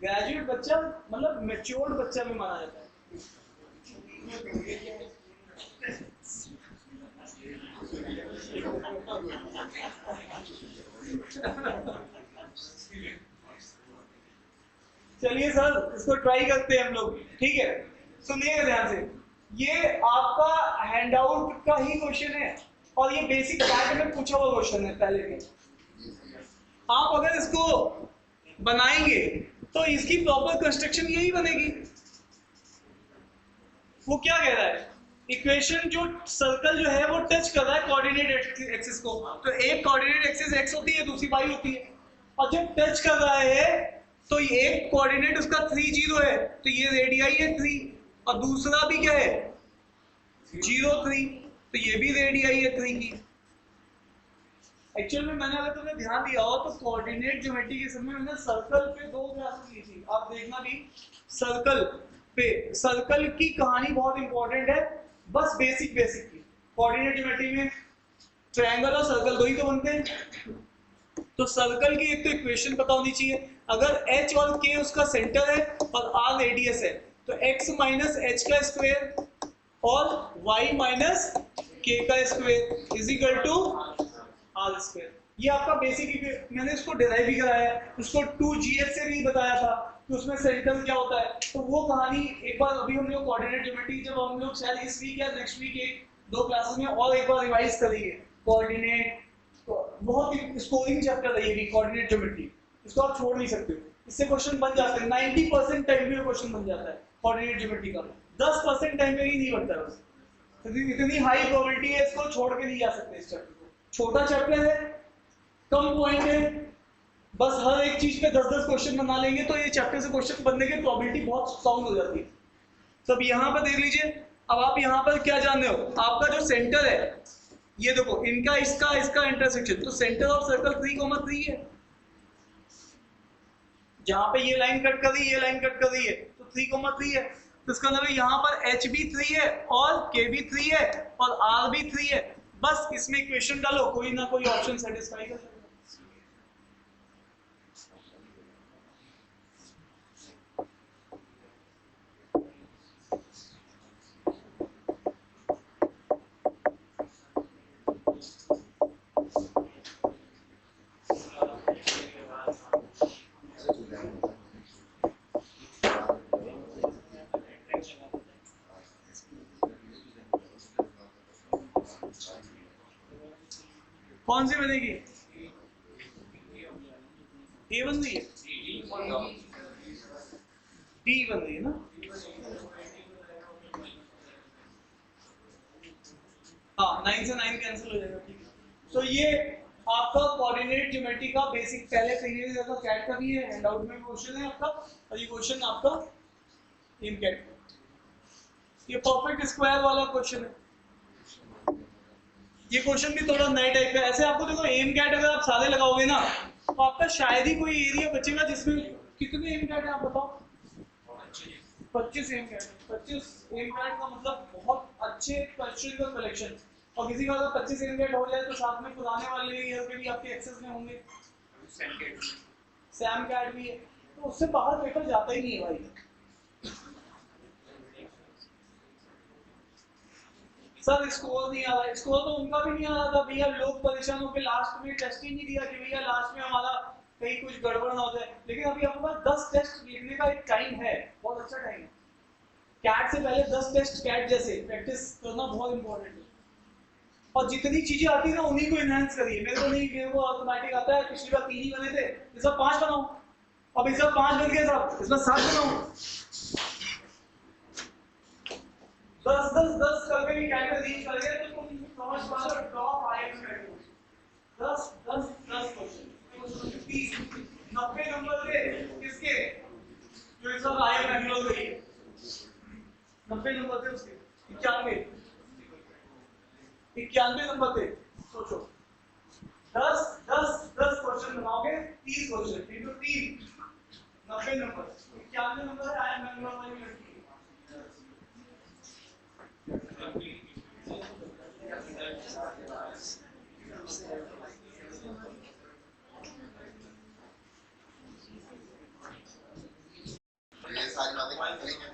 ग्रेजुएट बच्चा मतलब मैच्योर्ड बच्चा भी माना जाता है। चलिए सर इसको ट्राई करते हैं हम लोग, ठीक है? सुनिएगा ध्यान से, ये आपका हैंडआउट का ही क्वेश्चन है और ये बेसिक पार्ट में पूछा हुआ क्वेश्चन है पहले के। आप अगर इसको बनाएंगे तो इसकी प्रॉपर कंस्ट्रक्शन यही बनेगी। वो क्या कह रहा है, इक्वेशन जो सर्कल जो है वो टच कर रहा है कोऑर्डिनेट एक्सिस को, तो एक कोऑर्डिनेट एक्सिस x होती है, दूसरी y होती है। और जब टच कर रहा है तो ये एक कोऑर्डिनेट उसका 3 0 है, तो ये रेडियाई है 3, और दूसरा भी क्या है 0 3, तो ये भी रेडियाई है 3 की। एक्चुअल में मैंने अगर तुमने ध्यान दिया हो तो कोऑर्डिनेट ज्योमेट्री के समय मैंने सर्कल पे 2 क्लासेस ली थी, आप देखना भी सर्कल पे। सर्कल की कहानी बहुत इंपॉर्टेंट है, बस बेसिक की। कोऑर्डिनेट ज्योमेट्री में ट्रायंगल और सर्कल दो ही तो बनते हैं। तो सर्कल की एक तो इक्वेशन पता होनी चाहिए, अगर h और k उसका सेंटर है और r रेडियस है तो x माइनस h का स्क्वायर और y माइनस k का square is equal to r square. ये आपका बेसिक, मैंने इसको डिराइव भी कराया है, उसको 2GS से भी बताया था कि उसमें सेंटर क्या होता है। तो वो कहानी एक बार अभी हम लोग कोऑर्डिनेट ज्योमेट्री जब हम लोग शायद इस वीक या नेक्स्ट वीक एक 2 क्लासेस में और एक बार रिवाइज करेंगे। कोऑर्डिनेट तो बहुत ही स्कोरिंग चैप्टर है ये भी, कोऑर्डिनेट ज्योमेट्री, इसको आप छोड़ नहीं सकते हो। इससे क्वेश्चन बन जाते हैं, 90% टाइम पे क्वेश्चन बन जाता है कोऑर्डिनेट ज्योमेट्री का, 10% टाइम पे ही नहीं बनता है। तो इतनी हाई प्रोबेबिलिटी है, इसको छोड़ के नहीं जा सकते इस चैप्टर को। छोटा चैप्टर है, कम पॉइंट है, बस हर एक चीज पे 10-10 क्वेश्चन बना लेंगे तो ये चैप्टर से क्वेश्चन बनने की प्रोबेबिलिटी बहुत साउंड हो जाती है। तो अब यहाँ पर देख लीजिए, अब आप यहाँ पर क्या जान रहे हो, आपका जो सेंटर है ये देखो, इनका इसका इंटरसेक्शन, तो सेंटर ऑफ सर्कल 3,3 है। जहां पे ये लाइन कट कर रही है, ये लाइन कट कर रही है, तो 3,3 है। तो इसका मतलब यहाँ पर h भी 3 है और k भी 3 है और r भी 3 है। बस इसमें इक्वेशन डालो, कोई ना कोई ऑप्शन सेटिस्फाई कर सकता है। कौन सी बनेगी? ए बन रही है, डी बन रही है ना? हाँ 9 से 9 कैंसिल हो जाएगा, ठीक है। तो ये आपका कोऑर्डिनेट ज्योमेट्री का बेसिक, पहले प्रीवियस ईयर का कैट का भी है, हैंडआउट में क्वेश्चन है आपका, और ये क्वेश्चन आपका इन कैट, ये परफेक्ट स्क्वायर वाला क्वेश्चन है। ये क्वेश्चन भी थोड़ा नए टाइप का, ऐसे आपको देखो एम कैट अगर आप सारे लगाओगे ना तो आपका शायद ही कोई एरिया बचेगा जिसमें कितने एम कैट है आप बताओ? 25 एम कैट। 25 एम कैट का मतलब बहुत अच्छे क्वेश्चन का कलेक्शन। और किसी का अगर 25 एम कैट हो जाए तो साथ में पुराने वाले ईयर के भी आपके एक्सेस में होंगे। सैम कैट भी है, तो उससे बाहर पेपर जाता ही नहीं है भाई। सर स्कोर नहीं आ रहा, स्कोर तो उनका भी नहीं आ रहा था भैया, लोग परेशान होकर लास्ट में टेस्ट ही नहीं दिया कि भैया लास्ट में हमारा कहीं कुछ गड़बड़ ना हो जाए। लेकिन अभी आपके पास 10 टेस्ट लिखने का एक टाइम है, बहुत अच्छा टाइम है। कैट से पहले 10 टेस्ट कैट जैसे प्रैक्टिस करना बहुत इंपॉर्टेंट है। और जितनी चीजें आती है ना उन्हीं को एनहांस करिए। मेरे को ऑटोमेटिक आता है, पिछली बार 3 ही बने थे, इस बार 5 बनाऊं, अब इस बार 5 बन गए साहब, इस बार 7 बनाऊं। 10 करके भी कैट में रीच कर गए तो तुम समझ पा लो टॉप आएगा। 10 क्वेश्चन 30 90 नंबर थे किसके, जो इस बार आए बैंगलोर के लिए 90 नंबर थे उसके, 91 नंबर थे। सोचो 10 क्वेश्चन बनाओगे, 30 क्वेश्चन इनटू 3 90 नंबर, 91 नंबर आए बैंगलोर वाली लड़की। ये सारी बातें करेंगे।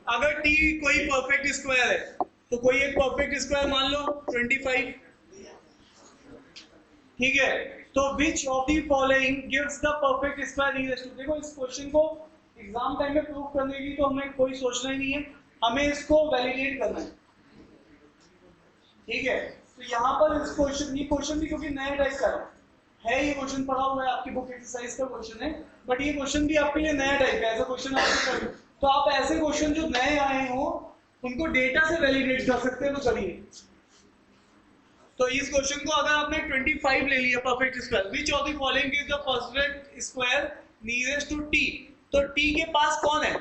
अगर टी कोई परफेक्ट स्क्वायर है तो कोई एक परफेक्ट स्क्वायर मान लो 25, ठीक है। तो which of the following gives the perfect square nearest to. देखो इस क्वेश्चन को एग्जाम टाइम में प्रूव करने की तो हमें कोई सोचना ही नहीं है, हमें इसको वैलिडेट करना है, ठीक है। तो यहाँ पर इस क्वेश्चन, ये क्वेश्चन भी क्योंकि नया टाइप का है, ये क्वेश्चन पढ़ा हुआ है आपकी बुक एक्सरसाइज का क्वेश्चन है, बट ये क्वेश्चन भी आपके लिए नया टाइप का है, ऐसा क्वेश्चन आपको, तो आप ऐसे क्वेश्चन जो नए आए हो उनको डेटा से वैलिडेट कर सकते हैं, तो करिए। तो इस क्वेश्चन को अगर आपने 25 ले लिया perfect square, which of the following is the perfect square nearest to T, तो टी के पास कौन है?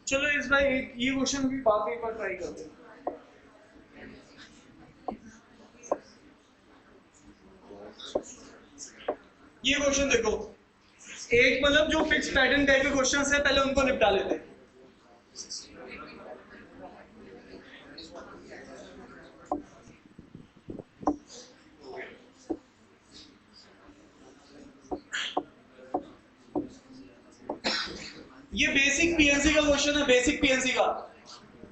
चलो इस बार ये क्वेश्चन भी बात एक बार ट्राई करते हैं। ये क्वेश्चन देखो, एक मतलब जो फिक्स पैटर्न टाइप के क्वेश्चंस है पहले उनको निपटा लेते हैं। ये बेसिक पीएनसी का क्वेश्चन है, बेसिक पीएनसी का।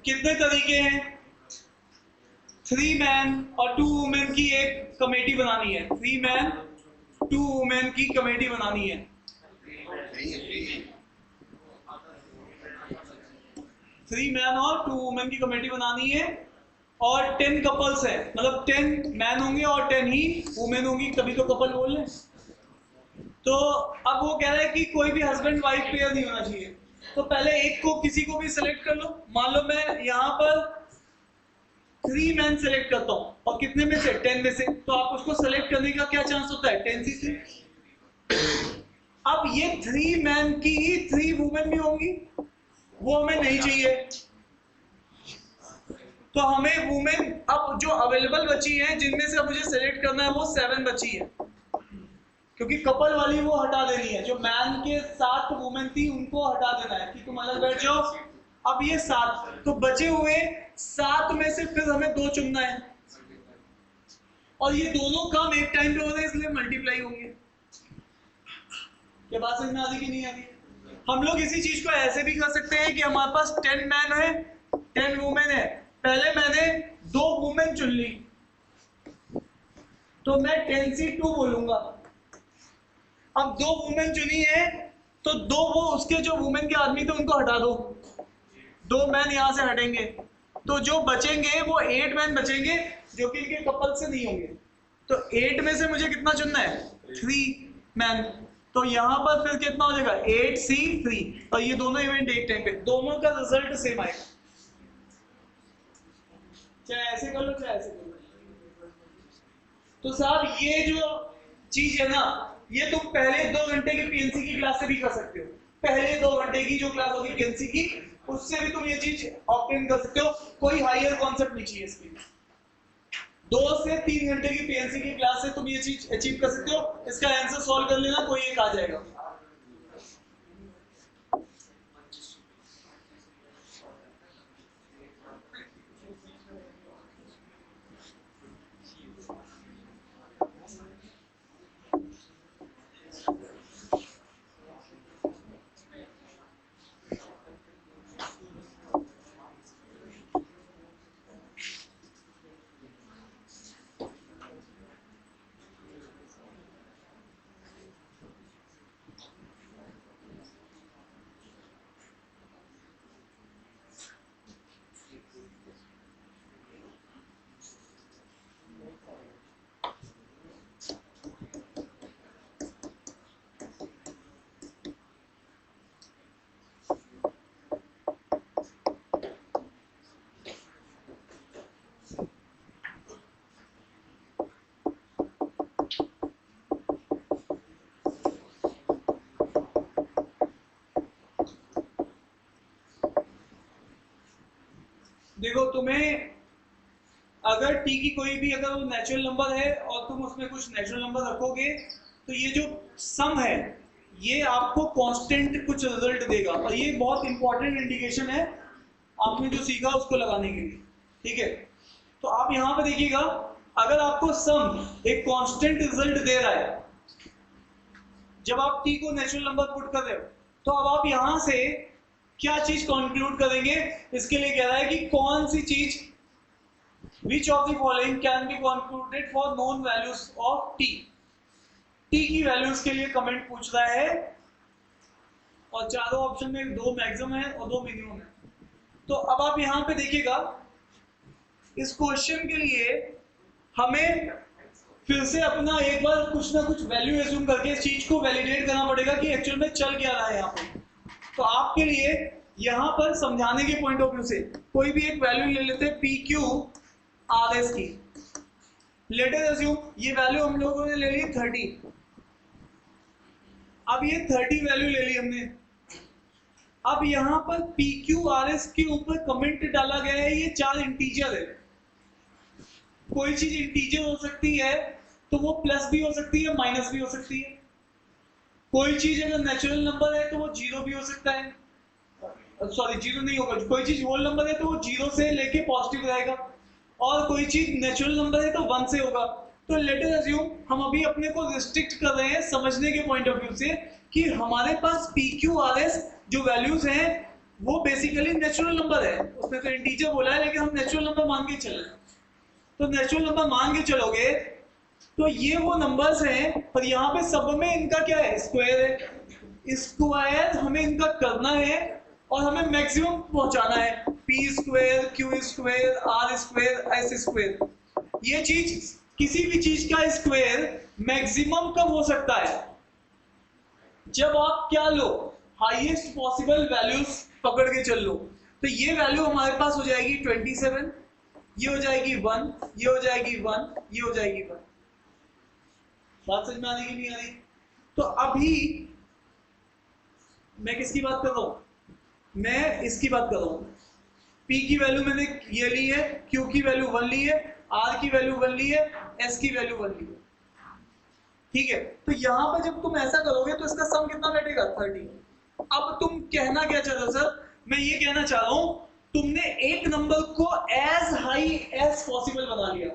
कितने तरीके हैं? 3 मैन और 2 वुमेन की एक कमेटी बनानी है, 3 मैन 2 वुमेन की कमेटी बनानी है। 3 मैन और 2 वुमेन की कमेटी बनानी है और 10 कपल्स है, मतलब 10 मैन होंगे और 10 ही वुमेन होंगी, तभी तो कपल बोल रहे। तो अब वो कह रहा है कि कोई भी हस्बैंड वाइफ पेयर नहीं होना चाहिए, तो पहले एक को किसी को भी सिलेक्ट कर लो। मान लो मैं यहाँ पर 3 मैन सिलेक्ट करता हूँ और कितने में से? 10 में से, तो आप उसको सिलेक्ट करने का क्या चांस होता है? 10c3। अब ये 3 मैन की ही 3 वुमेन भी होंगी, वो हमें नहीं चाहिए, तो हमें वुमेन अब जो अवेलेबल बची हैं जिनमें से मुझे सिलेक्ट करना है वो 7 बची है, क्योंकि कपल वाली वो हटा देनी है, जो मैन के साथ वुमेन थी उनको हटा देना है कि तुम अलग बैठ जाओ। अब ये 7, तो बचे हुए 7 में से फिर हमें 2 चुनना है, और ये दोनों काम एक टाइम पे हो रहे हैं इसलिए मल्टीप्लाई होंगे। क्या बात समझ में आ रही कि नहीं आ रही? हम लोग इसी चीज को ऐसे भी कर सकते हैं कि हमारे पास 10 मैन है 10 वुमेन है, पहले मैंने 2 वुमेन चुन ली तो मैं 10c2 बोलूंगा। अब 2 वुमेन चुनी है तो 2 वो उसके जो वुमेन के आदमी थे उनको हटा दो, 2 मैन यहां से हटेंगे, तो जो बचेंगे वो 8 मैन बचेंगे जो कि इनके कपल से नहीं होंगे। तो 8 में से मुझे कितना चुनना है? 3 मैन। तो यहाँ पर फिर कितना हो जाएगा? 8C3। और ये दोनों इवेंट एक टाइम पे, दोनों का रिजल्ट सेम आएगा। चाहे ऐसे कर लो चाहे ऐसे कर लो। तो साहब ये जो चीज है ना, ये तुम पहले 2 घंटे की पीएनसी की क्लास से भी कर सकते हो। पहले 2 घंटे की जो क्लास होगी पीएनसी की, उससे भी तुम ये चीज ऑब्टेन कर सकते हो। कोई हायर कॉन्सेप्ट नहीं चाहिए इसके लिए। 2 से 3 घंटे की पीएनसी की क्लास से तुम ये चीज अचीव कर सकते हो। इसका आंसर सॉल्व कर लेना, कोई एक आ जाएगा। देखो, तुम्हें अगर टी की कोई भी अगर वो नेचुरल नंबर है और तुम उसमें कुछ नेचुरल नंबर रखोगे, तो ये जो सम है ये आपको कांस्टेंट कुछ रिजल्ट देगा। और ये बहुत इंपॉर्टेंट इंडिकेशन है आपने जो सीखा उसको लगाने के लिए। ठीक है, तो आप यहाँ पे देखिएगा, अगर आपको सम एक कांस्टेंट रिजल्ट दे रहा है जब आप टी को नेचुरल नंबर पुट कर रहे हो, तो अब आप यहां से क्या चीज कंक्लूड करेंगे? इसके लिए कह रहा है कि कौन सी चीज, विच of the following can be concluded for known values of T. T की वैल्यूज के लिए कमेंट पूछ रहा है, और चारों ऑप्शन में 2 मैक्सिमम है और 2 मिनिमम है। तो अब आप यहां पे देखिएगा, इस क्वेश्चन के लिए हमें फिर से अपना एक बार कुछ ना कुछ वैल्यू एज्यूम करके इस चीज को वैलिडेट करना पड़ेगा कि एक्चुअल में चल क्या रहा है यहाँ पे। तो आपके लिए यहाँ पर समझाने के पॉइंट ऑफ व्यू से कोई भी एक वैल्यू ले लेते हैं PQRS की। लेट अस अज्यूम ये वैल्यू हम लोगों ने ले ली 30। अब ये 30 वैल्यू ले ली हमने। अब यहाँ पर PQRS के ऊपर कमेंट डाला गया है, ये 4 इंटीजर है। कोई चीज इंटीजर हो सकती है तो वो प्लस भी हो सकती है, माइनस भी हो सकती है। कोई चीज अगर नेचुरल नंबर है तो वो 0 भी हो सकता है, सॉरी 0 नहीं होगा। कोई चीज होल नंबर है तो वो 0 से लेके पॉजिटिव रहेगा, और कोई चीज नेचुरल नंबर है तो 1 से होगा। तो लेट अस अज्यूम हम अभी अपने को रिस्ट्रिक्ट कर रहे हैं समझने के पॉइंट ऑफ व्यू से कि हमारे पास PQRS जो वैल्यूज हैं वो बेसिकली नेचुरल नंबर है। उसने तो इंटीजर बोला है लेकिन हम नेचुरल नंबर मान के चल रहे हैं। तो नेचुरल नंबर मान के चलोगे तो ये वो नंबर्स हैं, और यहाँ पे सब में इनका क्या है? स्क्वायर है। स्क्वायर हमें इनका करना है और हमें मैक्सिमम पहुंचाना है। P square, Q square, R square, S square. ये चीज, किसी भी चीज का स्क्वायर मैक्सिमम कब हो सकता है? जब आप क्या लो, हाईएस्ट पॉसिबल वैल्यूज पकड़ के चल लो। तो ये वैल्यू हमारे पास हो जाएगी 27, ये हो जाएगी 1, ये हो जाएगी 1, ये हो जाएगी 1। बात समझ में आ रही कि नहीं आ रही? तो अभी मैं किसकी बात कर रहा हूं? मैं इसकी बात कर रहा हूं। P की वैल्यू मैंने ये ली है, Q की वैल्यू 1 ली है, R की वैल्यू 1 ली है, S की वैल्यू 1 ली है। ठीक है, तो यहां पर जब तुम ऐसा करोगे तो इसका सम कितना बैठेगा? 30। अब तुम कहना क्या चाह रहे हो सर? मैं ये कहना चाह रहा हूं, तुमने एक नंबर को एज हाई एज पॉसिबल बना लिया।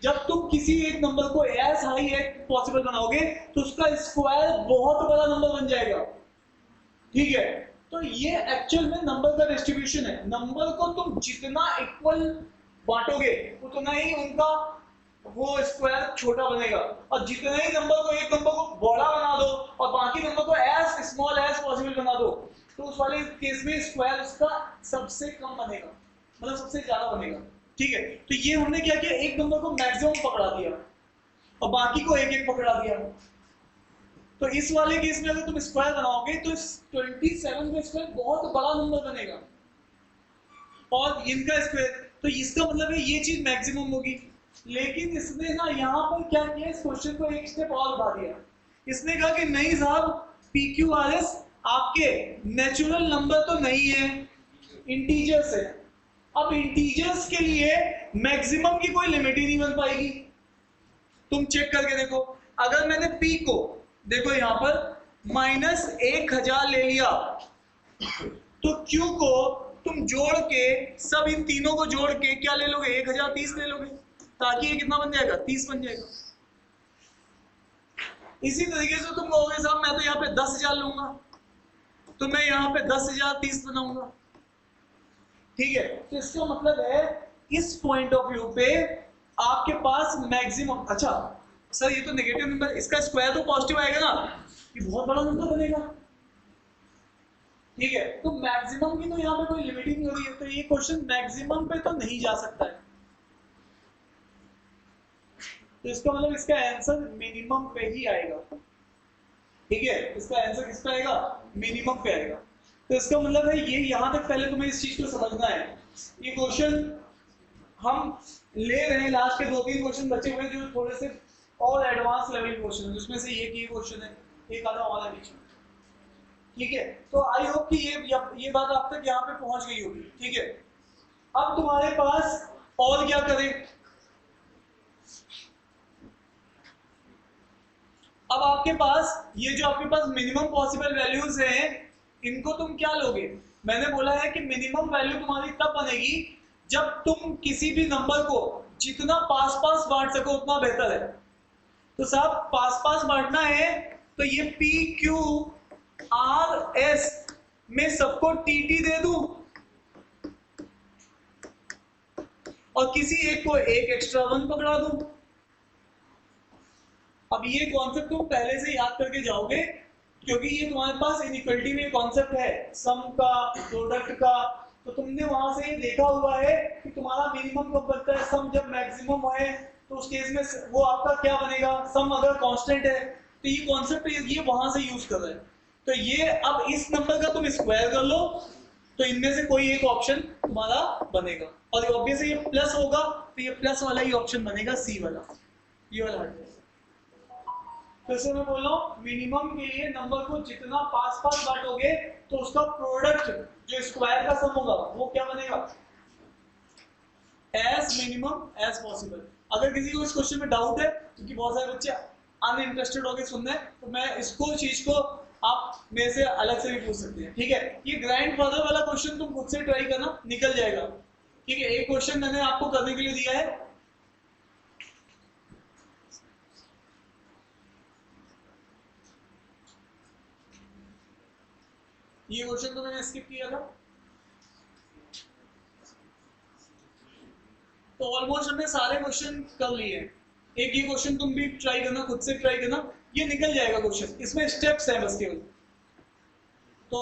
जब तुम किसी एक नंबर को एज हाई एज पॉसिबल बनाओगे तो उसका स्क्वायर बहुत बड़ा नंबर बन जाएगा। ठीक है, तो ये एक्चुअल में नंबर का डिस्ट्रीब्यूशन है। नंबर को तुम जितना इक्वल बांटोगे उतना ही उनका वो स्क्वायर छोटा बनेगा, और जितना ही नंबर को, एक नंबर को बड़ा बना दो और बाकी नंबर को एज स्मॉल एज पॉसिबल बना दो, तो उस वाले केस में स्क्वायर उसका सबसे कम बनेगा। मतलब सबसे ज्यादा बनेगा। ठीक है, तो ये हमने क्या किया, एक नंबर को मैक्सिमम पकड़ा दिया और बाकी को एक एक पकड़ा दिया। तो इस वाले केस में अगर तुम स्क्वायर बनाओगे तो 27 का स्क्वायर बहुत बड़ा नंबर बनेगा और इनका स्क्वायर, तो इसका मतलब है ये चीज मैक्सिमम होगी। लेकिन इसने ना यहाँ पर क्या किया, इस क्वेश्चन को एक स्टेप और बढ़ा दिया। इसने कहा कि नहीं साहब, PQRS आपके नेचुरल नंबर तो नहीं है, इंटीजर्स है। अब इंटीजर्स के लिए मैक्सिमम की कोई लिमिट ही नहीं बन पाएगी। तुम चेक करके देखो, अगर मैंने P को देखो यहाँ पर -1000 ले लिया, तो Q को तुम जोड़ के सब इन तीनों को जोड़ के क्या ले लोगे, 1030 ले लोगे, ताकि ये कितना बन जाएगा, 30 बन जाएगा। इसी तरीके से तुम कहोगे साहब मैं तो यहाँ पे 10,000 लूंगा, तो मैं यहाँ पे 10,030 बनाऊंगा। ठीक है, तो इसका मतलब है इस पॉइंट ऑफ व्यू पे आपके पास मैक्सिमम, अच्छा सर ये तो नेगेटिव नंबर, इसका स्क्वायर तो पॉजिटिव आएगा ना, ये बहुत बड़ा नंबर बनेगा। ठीक है, तो मैक्सिमम की तो यहाँ पे कोई लिमिट ही नहीं हो रही है, तो ये क्वेश्चन मैक्सिमम पे तो नहीं जा सकता है। तो इसका मतलब इसका आंसर मिनिमम पे ही आएगा। ठीक है, इसका आंसर किस पे आएगा, मिनिमम पे आएगा। तो इसका मतलब है ये, यहां तक पहले तुम्हें इस चीज को समझना है। ये क्वेश्चन हम ले रहे हैं, लास्ट के 2-3 क्वेश्चन बचे हुए जो थोड़े से और एडवांस लेवल के क्वेश्चन है, जिसमें से ये क्वेश्चन है, एक आधा और है बीच में। ठीक है, तो आई होप कि ये बात आप तक यहाँ पे पहुंच गई होगी। ठीक है, अब तुम्हारे पास और क्या करें, अब आपके पास ये जो आपके पास मिनिमम पॉसिबल वैल्यूज हैं, इनको तुम क्या लोगे। मैंने बोला है कि मिनिमम वैल्यू तुम्हारी तब बनेगी जब तुम किसी भी नंबर को जितना पास पास बांट सको उतना बेहतर है। तो साहब पास पास बांटना है तो ये PQRS में सबको TT दे दूं और किसी एक को एक एक्स्ट्रा 1 पकड़ा दूं। अब ये कॉन्सेप्ट तुम पहले से याद करके जाओगे, क्योंकि ये तुम्हारे पास इनइक्वालिटी में कॉन्सेप्ट है सम का, प्रोडक्ट का, तो तुमने वहां से ये देखा हुआ है कि तुम्हारा मिनिमम कब बनता है, सम जब मैक्सिमम है, तो उस केस में वो आपका क्या बनेगा, सम अगर कांस्टेंट है। तो ये कॉन्सेप्ट ये वहां से यूज कर रहे हैं। तो ये अब इस नंबर का तुम स्क्वायर कर लो तो इनमें से कोई एक ऑप्शन तुम्हारा बनेगा, और ऑब्वियसली ये प्लस होगा तो ये प्लस वाला ही ऑप्शन बनेगा, सी वाला, ये वाला। फिर से मैं बोल रहा हूँ, मिनिमम के लिए नंबर को जितना पास पास बांटोगे तो उसका प्रोडक्ट जो स्क्वायर का सम होगा वो क्या बनेगा, एज मिनिमम एज पॉसिबल। अगर किसी को इस क्वेश्चन में डाउट है, क्योंकि बहुत सारे बच्चे अनइंटरेस्टेड हो गए सुनने, तो मैं इसको चीज को आप मेरे से अलग से भी पूछ सकते हैं। ठीक है, ये ग्रैंडफादर वाला क्वेश्चन तुम खुद से ट्राई करना, निकल जाएगा। ठीक है, एक क्वेश्चन मैंने आपको करने के लिए दिया है, ये क्वेश्चन तो मैंने स्किप किया था। तो ऑलमोस्ट हमने सारे क्वेश्चन कर लिए। एक ये क्वेश्चन तुम भी ट्राई करना, खुद से ट्राई करना, ये निकल जाएगा क्वेश्चन, इसमें स्टेप्स हैं बस केवल। तो